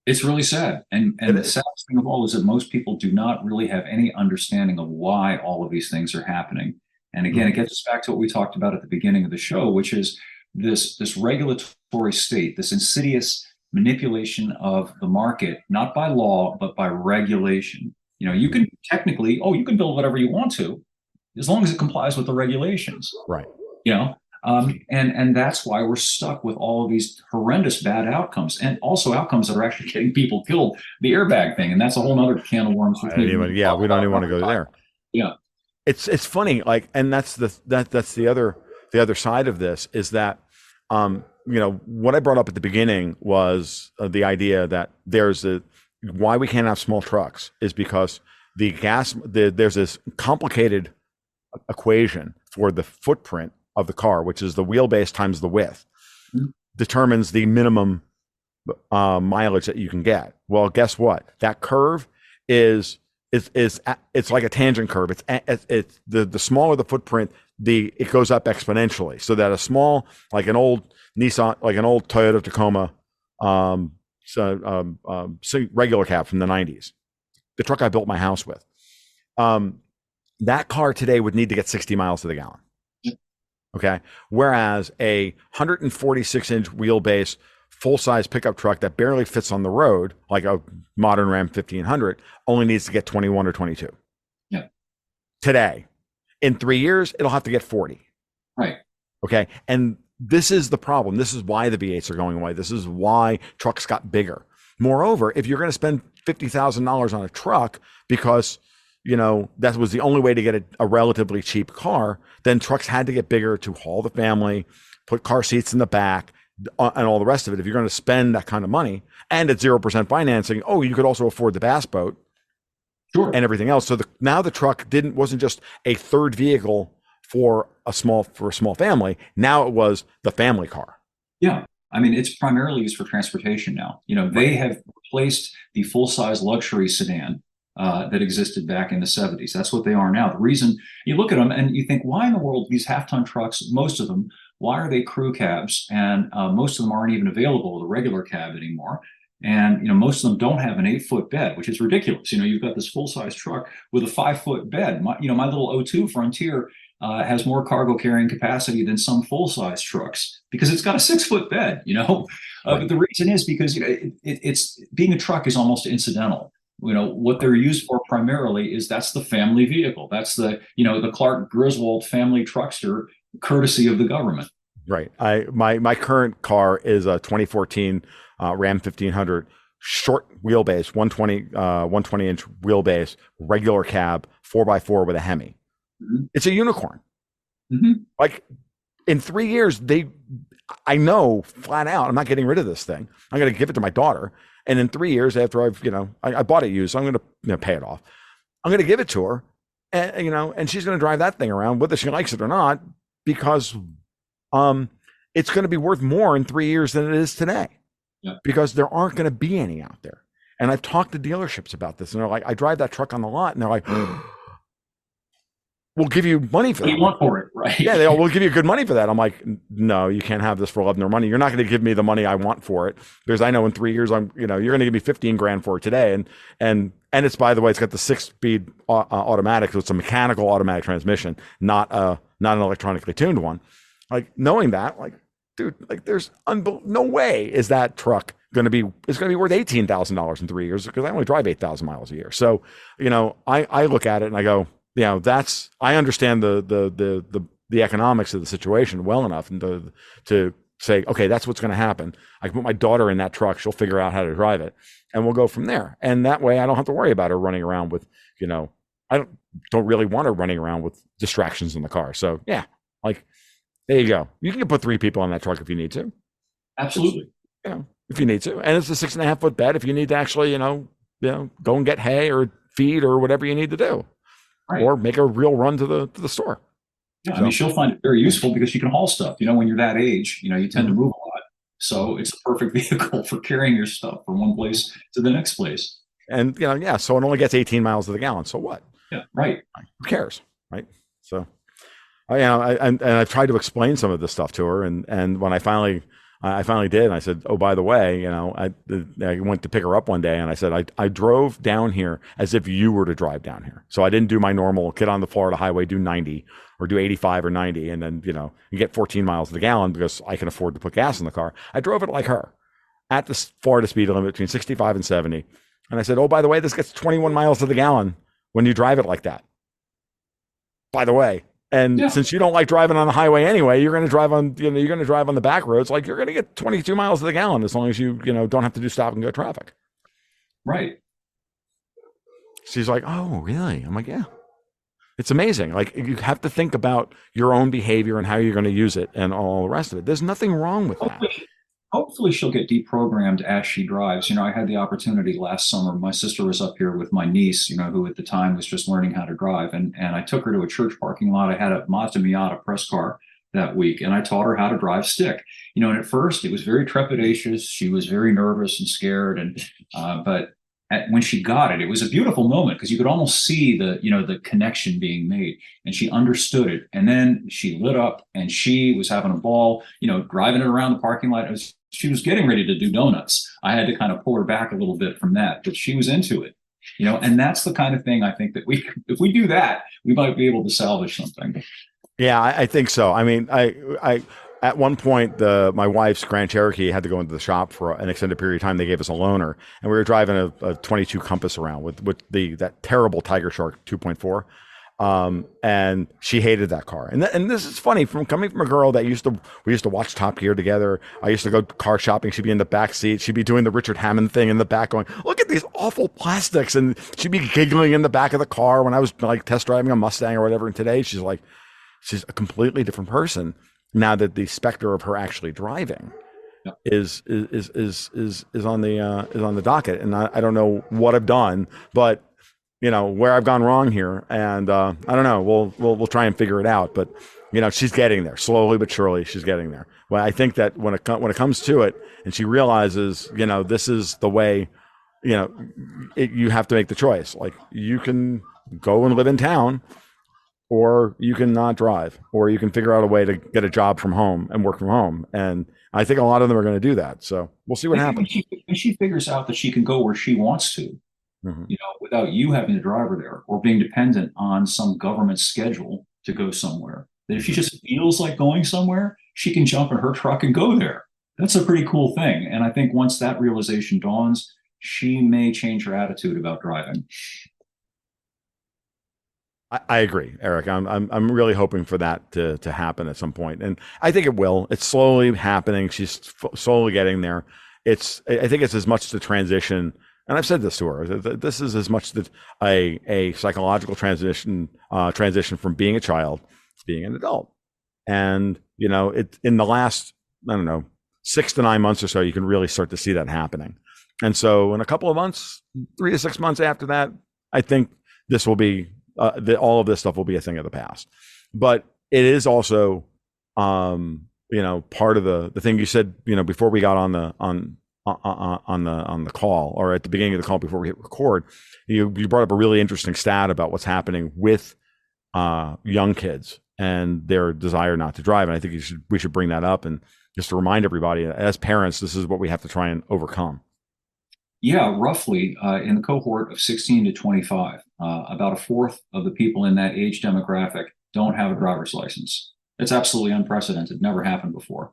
It's really sad. And the saddest thing of all is that most people do not really have any understanding of why all of these things are happening. And again, it gets us back to what we talked about at the beginning of the show, which is this regulatory state, this insidious manipulation of the market, not by law, but by regulation. You know, you can technically, you can build whatever you want to, as long as it complies with the regulations. Right. You know, and that's why we're stuck with all of these horrendous bad outcomes, and also outcomes that are actually getting people killed. The airbag thing, and that's a whole other can of worms. We don't even want to go there. Yeah, it's funny, like, and that's the other side of this is that, what I brought up at the beginning was the idea that why we can't have small trucks is because there's this complicated equation for the footprint of the car, which is the wheelbase times the width, determines the minimum mileage that you can get. Well, guess what? That curve is it's like a tangent curve. It's the smaller the footprint, it goes up exponentially. So that a small, like an old Nissan, like an old Toyota Tacoma, regular cab from the 90s, the truck I built my house with, that car today would need to get 60 miles to the gallon. Okay. Whereas a 146-inch wheelbase, full-size pickup truck that barely fits on the road, like a modern Ram 1500, only needs to get 21 or 22. Yeah. Today. In 3 years, it'll have to get 40. Right. Okay. And this is the problem. This is why the V8s are going away. This is why trucks got bigger. Moreover, if you're going to spend $50,000 on a truck because, that was the only way to get a relatively cheap car, then trucks had to get bigger to haul the family, put car seats in the back, and all the rest of it. If you're going to spend that kind of money and at 0% financing, you could also afford the bass boat. Sure. And everything else. So now the truck wasn't just a third vehicle for a small family. Now it was the family car. Yeah. I mean, it's primarily used for transportation now. They have replaced the full-size luxury sedan that existed back in the 70s. That's what they are now. The reason you look at them and you think, why in the world these half-ton trucks, most of them, why are they crew cabs? And most of them aren't even available, the regular cab anymore. And most of them don't have an 8-foot bed, which is ridiculous. You've got this full-size truck with a 5-foot bed. My little O2 Frontier has more cargo carrying capacity than some full-size trucks because it's got a 6-foot bed. Right. But the reason is because it's being a truck is almost incidental. What they're used for primarily is that's the family vehicle. That's the the Clark Griswold family truckster, courtesy of the government. Right. My current car is a 2014 Ram 1500, short wheelbase, 120-inch wheelbase, regular cab, 4x4 with a Hemi. Mm-hmm. It's a unicorn. Mm-hmm. Like in 3 years, I know flat out, I'm not getting rid of this thing. I'm going to give it to my daughter. And in 3 years after I bought it used, so I'm going to pay it off. I'm going to give it to her and, and she's going to drive that thing around whether she likes it or not, because, it's going to be worth more in 3 years than it is today. Yeah. Because there aren't going to be any out there. And I've talked to dealerships about this, and they're like, I drive that truck on the lot, and they're like, we'll give you money for that. You want for it, right? Yeah, we'll give you good money for that. I'm like, no, you can't have this for 11 or money. You're not going to give me the money I want for it, because I know in 3 years, you're going to give me 15 grand for it today. And it's, by the way, it's got the 6-speed automatic, so it's a mechanical automatic transmission, not an electronically tuned one. Like, knowing that, like, dude, like, there's no way is that truck it's going to be worth $18,000 in 3 years, because I only drive 8,000 miles a year. So, I look at it and I go, I understand the economics of the situation well enough and to say, okay, that's what's going to happen. I can put my daughter in that truck. She'll figure out how to drive it, and we'll go from there. And that way I don't have to worry about her running around with, I don't really want her running around with distractions in the car. So yeah, like, there you go. You can put 3 people on that truck if you need to. Absolutely. If you need to. And it's a 6.5-foot bed if you need to actually, go and get hay or feed or whatever you need to do. Right. Or make a real run to the store. Yeah, I mean, she'll find it very useful because she can haul stuff. When you're that age, you tend to move a lot. So it's a perfect vehicle for carrying your stuff from one place to the next place. And, so it only gets 18 miles to the gallon. So what? Yeah, right. Who cares? Right. So, I've tried to explain some of this stuff to her. And when I finally did, and I said, oh, by the way, I went to pick her up one day, and I said, I drove down here as if you were to drive down here. So I didn't do my normal get on the Florida highway, do 90 or do 85 or 90, and then, you get 14 miles to the gallon because I can afford to put gas in the car. I drove it like her at the Florida speed limit between 65 and 70. And I said, oh, by the way, this gets 21 miles to the gallon when you drive it like that. By the way. And since you don't like driving on the highway anyway, you're going to drive on, you're going to drive on the back roads. Like, you're going to get 22 miles to the gallon as long as you, don't have to do stop and go traffic. Right. She's like, oh, really? I'm like, yeah. It's amazing. Like, you have to think about your own behavior and how you're going to use it and all the rest of it. There's nothing wrong with that. Hopefully she'll get deprogrammed as she drives. I had the opportunity last summer. My sister was up here with my niece, who at the time was just learning how to drive. And I took her to a church parking lot. I had a Mazda Miata press car that week, and I taught her how to drive stick. And at first it was very trepidatious. She was very nervous and scared. But when she got it, it was a beautiful moment because you could almost see the connection being made, and she understood it. And then she lit up and she was having a ball, driving it around the parking lot. She was getting ready to do donuts. I had to kind of pull her back a little bit from that, but she was into it, and that's the kind of thing I think that if we do that, we might be able to salvage something. Yeah, I think so. I mean, I at one point, my wife's Grand Cherokee had to go into the shop for an extended period of time. They gave us a loaner, and we were driving a 22 Compass around with that terrible Tiger Shark 2.4. And she hated that car. And this is funny from coming from a girl that we used to watch Top Gear together. I used to go car shopping. She'd be in the back seat. She'd be doing the Richard Hammond thing in the back going, look at these awful plastics. And she'd be giggling in the back of the car when I was like test driving a Mustang or whatever. And today she's a completely different person now that the specter of her actually driving is on the docket. And I don't know what I've done, but where I've gone wrong here, and I don't know. We'll try and figure it out. But she's getting there slowly but surely. She's getting there. Well, I think that when it comes to it, and she realizes, this is the way, you have to make the choice. Like you can go and live in town, or you can not drive, or you can figure out a way to get a job from home and work from home. And I think a lot of them are going to do that. So we'll see what happens. When she figures out that she can go where she wants to, without you having to drive her there or being dependent on some government schedule to go somewhere. That if she just feels like going somewhere, she can jump in her truck and go there. That's a pretty cool thing. And I think once that realization dawns, she may change her attitude about driving. I agree, Eric. I'm really hoping for that to happen at some point, and I think it will. It's slowly happening. She's slowly getting there. I think it's as much the transition, and I've said this to her. This is as much a psychological transition from being a child to being an adult, and it in the last, I don't know, 6 to 9 months or so, you can really start to see that happening. And so in a couple of months, 3 to 6 months after that, I think this will be. All of this stuff will be a thing of the past, but it is also, part of the thing you said, before we got on the call, or at the beginning of the call before we hit record, you brought up a really interesting stat about what's happening with young kids and their desire not to drive. And I think we should bring that up, and just to remind everybody, as parents, this is what we have to try and overcome. Yeah, roughly in the cohort of 16 to 25, about a fourth of the people in that age demographic don't have a driver's license. It's absolutely unprecedented. Never happened before.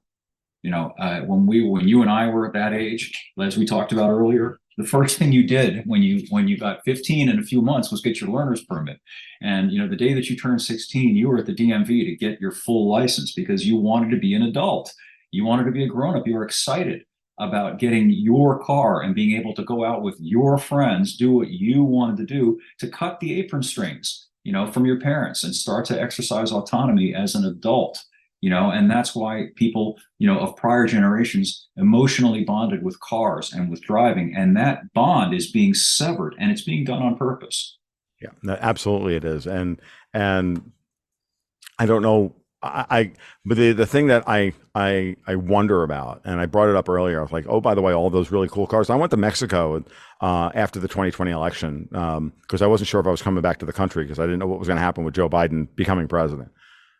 When you and I were at that age, as we talked about earlier, the first thing you did when you got 15 in a few months was get your learner's permit. And the day that you turned 16, you were at the DMV to get your full license because you wanted to be an adult. You wanted to be a grown-up. You were excited about getting your car and being able to go out with your friends, do what you wanted to do, to cut the apron strings, from your parents and start to exercise autonomy as an adult, and that's why people, of prior generations emotionally bonded with cars and with driving, and that bond is being severed, and it's being done on purpose. Yeah, absolutely it is. And I don't know, but the thing that I wonder about, and I brought it up earlier, I was like, oh, by the way, all those really cool cars. I went to Mexico after the 2020 election because I wasn't sure if I was coming back to the country because I didn't know what was going to happen with Joe Biden becoming president.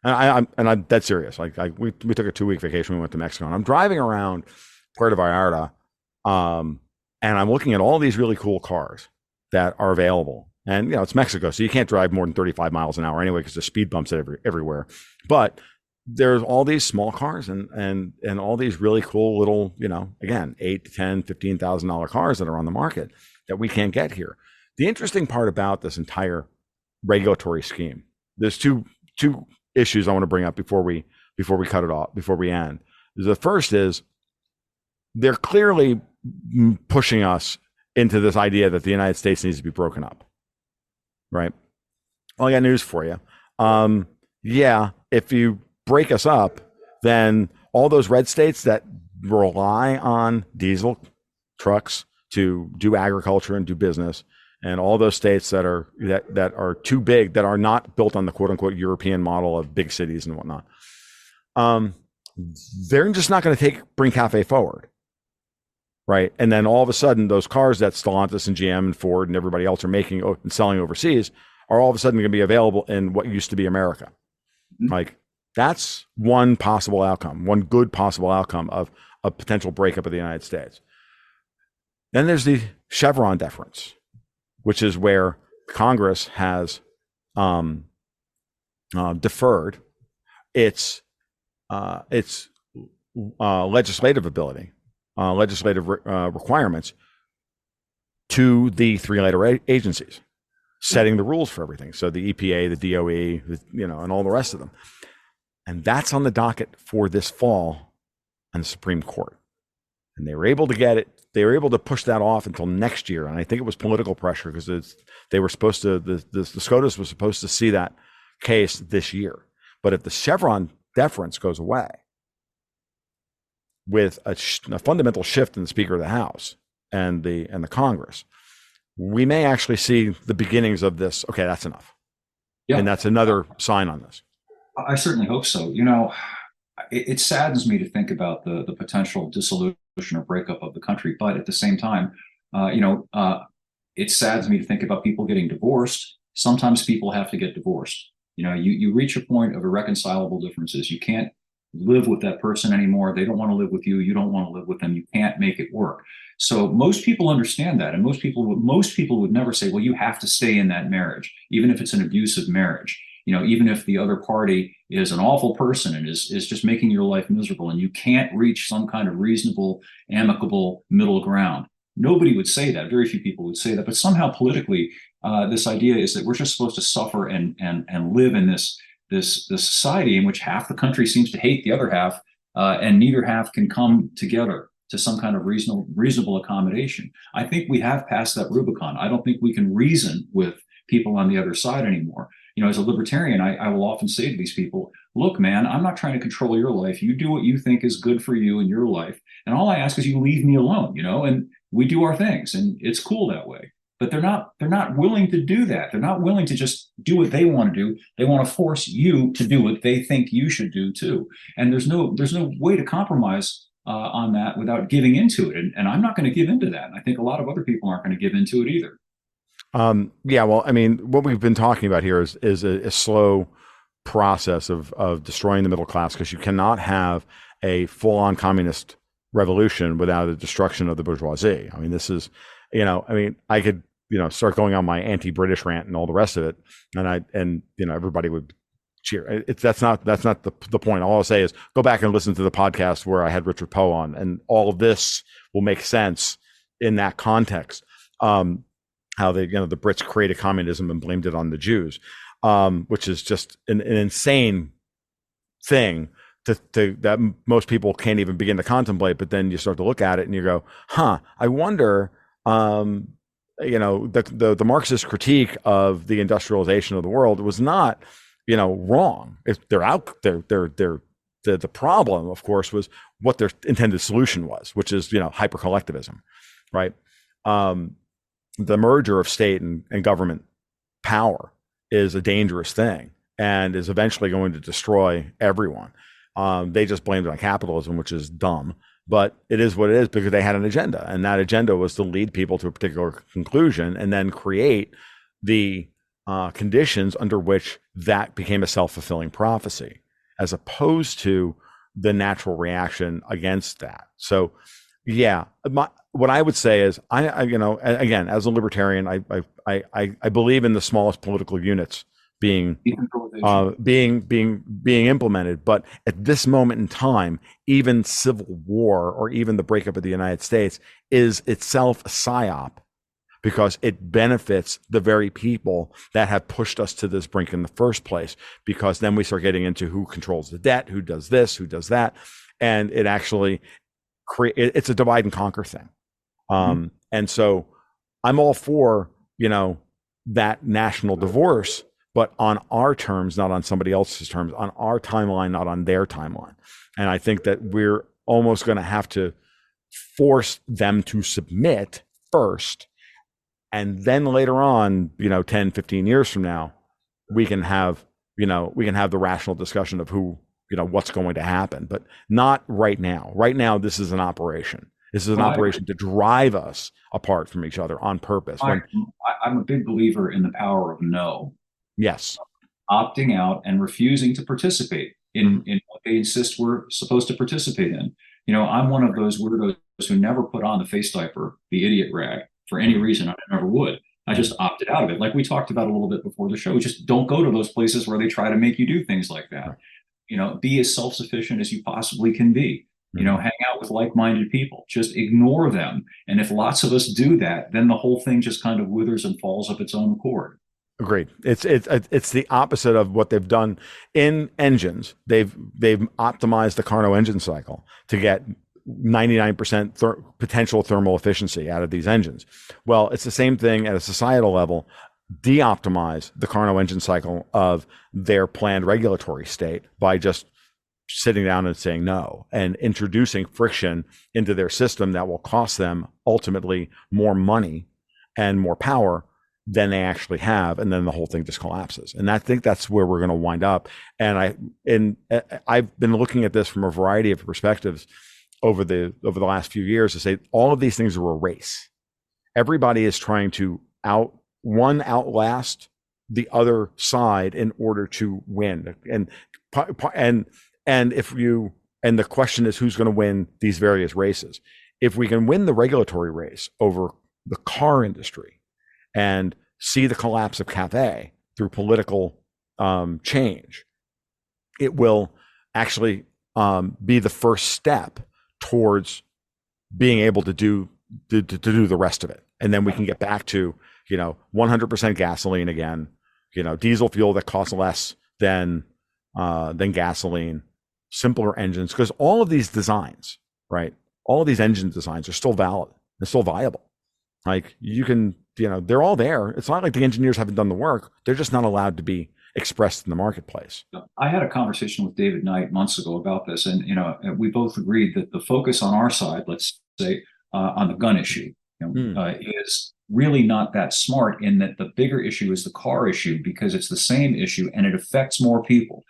And I'm dead serious. We took a 2-week vacation. We went to Mexico, and I'm driving around Puerto Vallarta, and I'm looking at all these really cool cars that are available. And it's Mexico, so you can't drive more than 35 miles an hour anyway because there's speed bumps everywhere. But there's all these small cars and all these really cool little, again, $8,000 to $10,000, $15,000 cars that are on the market that we can't get here. The interesting part about this entire regulatory scheme, there's two issues I want to bring up before we cut it off, before we end. The first is they're clearly pushing us into this idea that the United States needs to be broken up. Right. Well, I got news for you. If you break us up, then all those red states that rely on diesel trucks to do agriculture and do business, and all those states that are too big, that are not built on the quote unquote European model of big cities and whatnot, they're just not going to bring CAFE forward. right? And then all of a sudden, those cars that Stellantis and GM and Ford and everybody else are making and selling overseas are all of a sudden going to be available in what used to be America. Mhm. Like, that's one possible outcome, one good possible outcome of a potential breakup of the United States. Then there's the Chevron deference, which is where Congress has deferred its legislative ability, legislative requirements to the three-letter agencies, setting the rules for everything. So the EPA, the DOE, and all the rest of them. And that's on the docket for this fall on the Supreme Court. And they were able to get it. They were able to push that off until next year. And I think it was political pressure because they were supposed to, the SCOTUS was supposed to see that case this year. But if the Chevron deference goes away with a fundamental shift in the Speaker of the House and the Congress, we may actually see the beginnings of this. Okay, that's enough. Yeah. And that's another sign on this. I certainly hope so. It saddens me to think about the potential dissolution or breakup of the country, but at the same time, it saddens me to think about people getting divorced. Sometimes people have to get divorced. You reach a point of irreconcilable differences. You can't live with that person anymore. They don't want to live with you. You don't want to live with them. You can't make it work. So most people understand that, and most people would never say, well, you have to stay in that marriage, even if it's an abusive marriage. Even if the other party is an awful person and is just making your life miserable, and you can't reach some kind of reasonable, amicable middle ground. Nobody would say that. Very few people would say that. But somehow politically, this idea is that we're just supposed to suffer and live in this society in which half the country seems to hate the other half, and neither half can come together to some kind of reasonable accommodation. I think we have passed that Rubicon. I don't think we can reason with people on the other side anymore. As a libertarian, I will often say to these people, look, man, I'm not trying to control your life. You do what you think is good for you in your life. And all I ask is you leave me alone, and we do our things, and it's cool that way. But they're not willing to do that. They're not willing to just do what they want to do. They want to force you to do what they think you should do too. And there's no way to compromise on that without giving into it. And I'm not going to give into that. And I think a lot of other people aren't going to give into it either. Yeah, well, I mean, what we've been talking about here is a slow process of destroying the middle class, because you cannot have a full-on communist revolution without a destruction of the bourgeoisie. I mean, this is, I could, start going on my anti-British rant and all the rest of it, and everybody would cheer. That's not the point. All I'll say is go back and listen to the podcast where I had Richard Poe on, and all of this will make sense in that context. How the Brits created communism and blamed it on the Jews, which is just an insane thing that most people can't even begin to contemplate. But then you start to look at it and you go, I wonder, the Marxist critique of the industrialization of the world was not, wrong. If they're out, the problem, of course, was what their intended solution was, which is, hyper collectivism, right? The merger of state and government power is a dangerous thing and is eventually going to destroy everyone. They just blamed it on capitalism, which is dumb, but it is what it is because they had an agenda, and that agenda was to lead people to a particular conclusion and then create the conditions under which that became a self-fulfilling prophecy, as opposed to the natural reaction against that. So, yeah, what I would say is, I again, as a libertarian, I believe in the smallest political units being implemented. But at this moment in time, even civil war or even the breakup of the United States is itself a psyop, because it benefits the very people that have pushed us to this brink in the first place. Because then we start getting into who controls the debt, who does this, who does that, and it actually it's a divide and conquer thing. And so I'm all for, that national divorce, but on our terms, not on somebody else's terms, on our timeline, not on their timeline. And I think that we're almost going to have to force them to submit first. And then later on, 10, 15 years from now, we can have the rational discussion of who, what's going to happen, but not right now. Right now, this is an operation. This is an Well, operation to drive us apart from each other on purpose. I'm a big believer in the power of no, Yes. opting out and refusing to participate in what they insist we're supposed to participate in. I'm one of those weirdos who never put on the face diaper, the idiot rag, for any reason. I never would. I just opted out of it. Like we talked about a little bit before the show, just don't go to those places where they try to make you do things like that. Be as self-sufficient as you possibly can be. Hang out with like-minded people. Just ignore them. And if lots of us do that, then the whole thing just kind of withers and falls of its own accord. Agreed. It's the opposite of what they've done in engines. They've optimized the Carnot engine cycle to get 99% potential thermal efficiency out of these engines. Well, it's the same thing at a societal level. De-optimize the Carnot engine cycle of their planned regulatory state by just sitting down and saying no and introducing friction into their system that will cost them ultimately more money and more power than they actually have, and then the whole thing just collapses. And I think that's where we're going to wind up. And I've been looking at this from a variety of perspectives over the last few years to say all of these things are a race. Everybody is trying to outlast the other side in order to win. And the question is who's going to win these various races. If we can win the regulatory race over the car industry and see the collapse of CAFE through political change, it will actually be the first step towards being able to do the rest of it. And then we can get back to 100% gasoline again, diesel fuel that costs less than gasoline, simpler engines, because all of these designs, right? All of these engine designs are still valid. They're still viable. Like you can, they're all there. It's not like the engineers haven't done the work. They're just not allowed to be expressed in the marketplace. I had a conversation with David Knight months ago about this, and we both agreed that the focus on our side, let's say on the gun issue, is really not that smart. In that the bigger issue is the car issue because it's the same issue and it affects more people.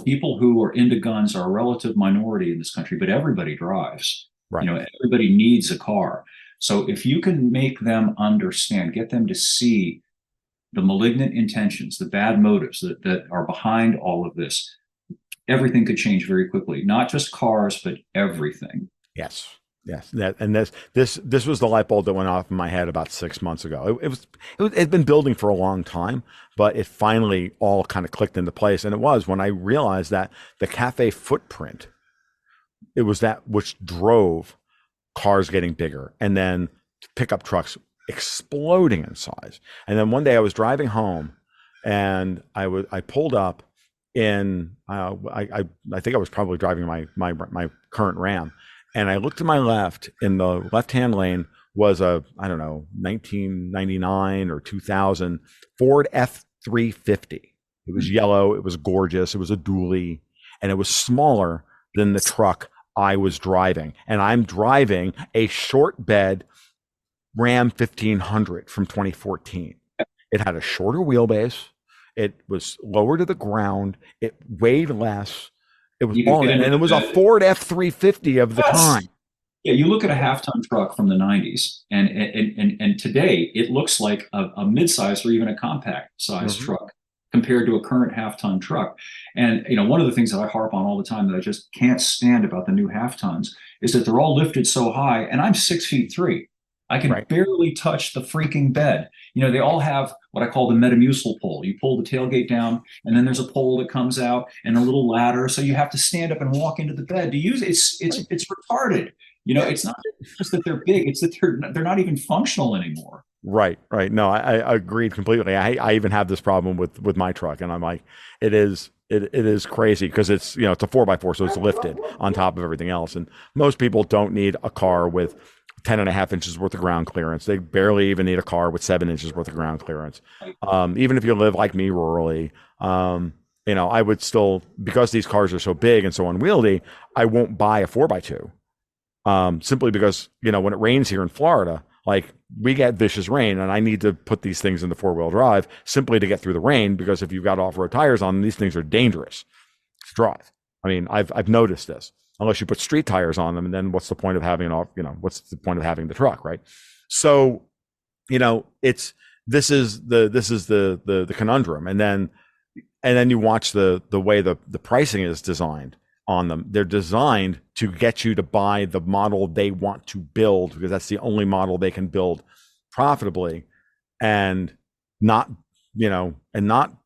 People who are into guns are a relative minority in this country, but everybody drives. Right. Everybody needs a car. So if you can make them understand, get them to see the malignant intentions, the bad motives that are behind all of this, everything could change very quickly. Not just cars, but everything. Yes. This was the light bulb that went off in my head about 6 months ago. It'd been building for a long time, but it finally all kind of clicked into place. And it was when I realized that the CAFE footprint, it was that which drove cars getting bigger and then pickup trucks exploding in size. And then one day I was driving home and I pulled up in I think I was probably driving my current Ram, and I looked to my left. In the left-hand lane was a 1999 or 2000 Ford F350. It was yellow, it was gorgeous, it was a dually, and it was smaller than the truck I was driving. And I'm driving a short bed Ram 1500 from 2014. It had a shorter wheelbase. It was lower to the ground. It weighed less. It was and it was a Ford F350 of the time. Yeah, you look at a half-ton truck from the 90s, and today it looks like a mid-size or even a compact-sized truck compared to a current half-ton truck. And one of the things that I harp on all the time that I just can't stand about the new half-tons is that they're all lifted so high, and I'm 6'3". I can barely touch the freaking bed. They all have what I call the Metamucil pole. You pull the tailgate down, and then there's a pole that comes out and a little ladder. So you have to stand up and walk into the bed to use it. It's retarded. It's not just that they're big; it's that they're not even functional anymore. Right. No, I agreed completely. I even have this problem with my truck, and I'm like, it is crazy because it's it's a 4x4, so it's lifted on top of everything else. And most people don't need a car with 10.5 inches worth of ground clearance. They barely even need a car with 7 inches worth of ground clearance. Even if you live like me rurally, I would still, because these cars are so big and so unwieldy, I won't buy a 4x2. Simply because, when it rains here in Florida, like we get vicious rain and I need to put these things in the 4-wheel drive simply to get through the rain, because if you've got off-road tires on, these things are dangerous to drive. I mean, I've noticed this. unless you put street tires on them. And then what's the point of having what's the point of having the truck, right? So, it's this is the conundrum. And then you watch the way the pricing is designed on them. They're designed to get you to buy the model they want to build, because that's the only model they can build profitably, and not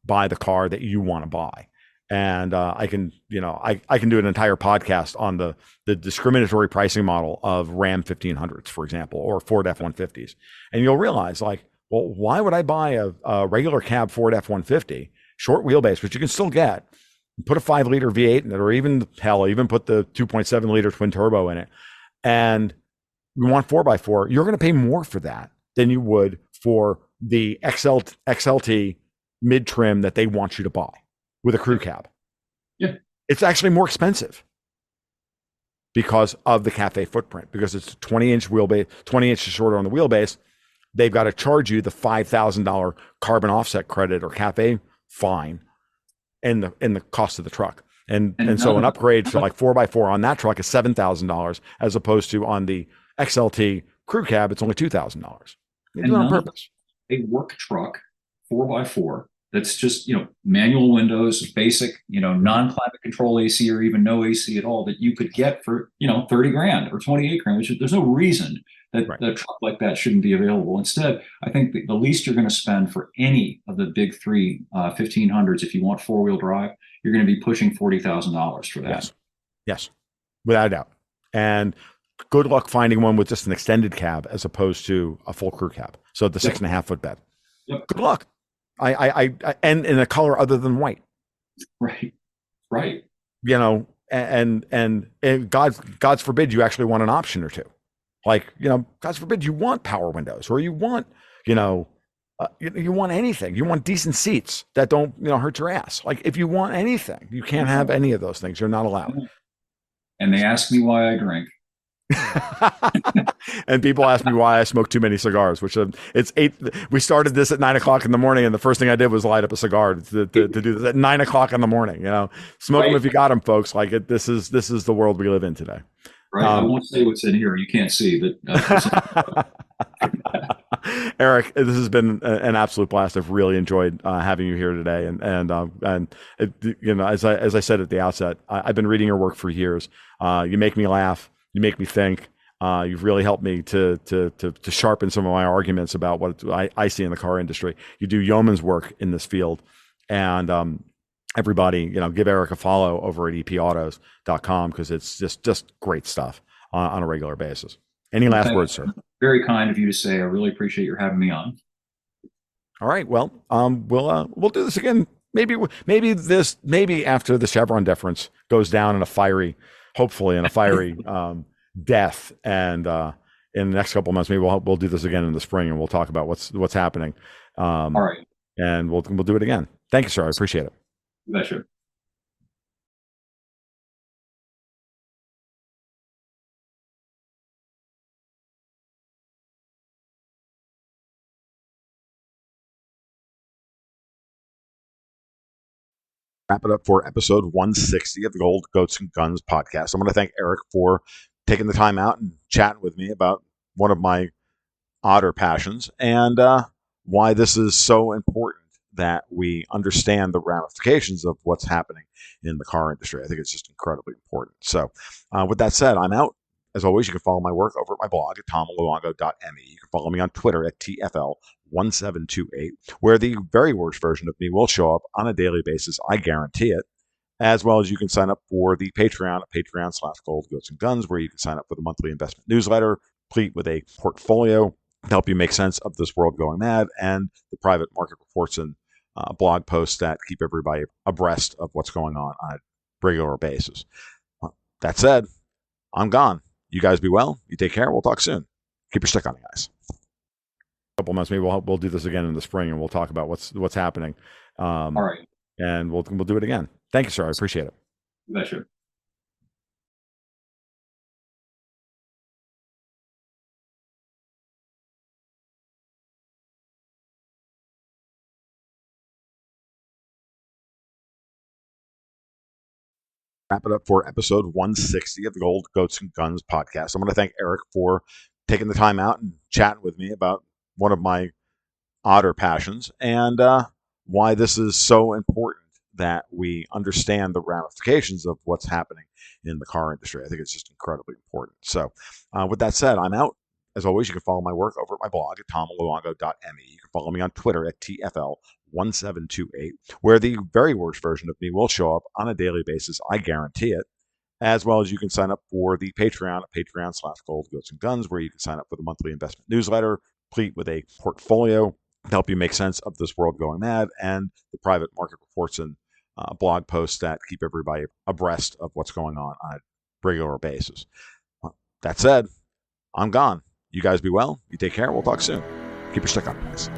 buy the car that you want to buy. And I can do an entire podcast on the discriminatory pricing model of Ram 1500s, for example, or Ford F-150s. And you'll realize, like, well, why would I buy a regular cab Ford F-150, short wheelbase, which you can still get, put a 5-liter V8 in it, or even put the 2.7-liter twin turbo in it, and you want 4x4, you're going to pay more for that than you would for the XLT mid-trim that they want you to buy with a crew cab. Yeah. It's actually more expensive because of the cafe footprint, because it's 20-inch wheelbase, 20 inches shorter on the wheelbase. They've got to charge you the $5,000 carbon offset credit or cafe fine in the cost of the truck. And so an upgrade to like 4x4 on that truck is $7,000, as opposed to on the XLT crew cab, it's only $2,000. They do it on purpose. A work truck 4x4 that's just, manual windows, basic, non-climate control AC, or even no AC at all, that you could get for, 30 grand or 28 grand, which there's no reason that a truck like that shouldn't be available. Instead, I think the least you're going to spend for any of the big three 1500s, if you want 4-wheel drive, you're going to be pushing $40,000 for that. Yes, without a doubt. And good luck finding one with just an extended cab as opposed to a full crew cab. So the 6.5 foot bed. Yep. Good luck. And in a color other than white. Right. And God's forbid you actually want an option or two. Like, God's forbid you want power windows, or you want, you want anything. You want decent seats that don't, hurt your ass. Like, if you want anything, you can't have any of those things. You're not allowed. And they ask me why I drink. And people ask me why I smoke too many cigars, which it's 8. We started this at 9:00 in the morning, and the first thing I did was light up a cigar to do this at 9:00 in the morning. Smoke them if you got them, folks. Like, this is the world we live in today. Right. I won't say what's in here. You can't see, but Eric, this has been an absolute blast. I've really enjoyed having you here today, and as I said at the outset, I've been reading your work for years. You make me laugh. You make me think. You've really helped me to sharpen some of my arguments about what I see in the car industry. You do yeoman's work in this field, and everybody, give Eric a follow over at epautos.com, because it's just great stuff on a regular basis. Any last words, sir? Very kind of you to say. I really appreciate your having me on. All right. Well, we'll do this again. Maybe after the Chevron deference goes down hopefully in a fiery death, and in the next couple of months, maybe we'll do this again in the spring, and we'll talk about what's happening. All right. And we'll do it again. Thank you, sir. I appreciate it. You betcha. Wrap it up for episode 160 of the Gold Goats and Guns podcast. I want to thank Eric for taking the time out and chatting with me about one of my odder passions, and why this is so important that we understand the ramifications of what's happening in the car industry. I think it's just incredibly important. So with that said, I'm out. As always, you can follow my work over at my blog at tomluongo.me. You can follow me on Twitter at TFL1728, where the very worst version of me will show up on a daily basis. I guarantee it. As well as you can sign up for the Patreon at Patreon/Gold Goats and Guns, where you can sign up for the monthly investment newsletter, complete with a portfolio to help you make sense of this world going mad, and the private market reports and blog posts that keep everybody abreast of what's going on a regular basis. Well, that said, I'm gone. You guys be well. You take care. We'll talk soon. Keep your stick on the ice. A couple months, maybe we'll do this again in the spring, and we'll talk about what's happening. All right. And we'll do it again. Thank you, sir. I appreciate it. You betcha. wrap it up for episode 160 of the Gold Goats and Guns podcast. I want to thank Eric for taking the time out and chatting with me about one of my odder passions and why this is so important that we understand the ramifications of what's happening in the car industry. I think it's just incredibly important. So with that said, I'm out. As always, you can follow my work over at my blog at tomluongo.me. You can follow me on Twitter at TFL1728, where the very worst version of me will show up on a daily basis. I guarantee it. As well as you can sign up for the Patreon at patreon.com/Gold Goats and Guns, where you can sign up for the monthly investment newsletter, complete with a portfolio to help you make sense of this world going mad, and the private market reports and blog posts that keep everybody abreast of what's going on a regular basis. That said, I'm gone. You guys be well. You take care. We'll talk soon. Keep your stick on, guys.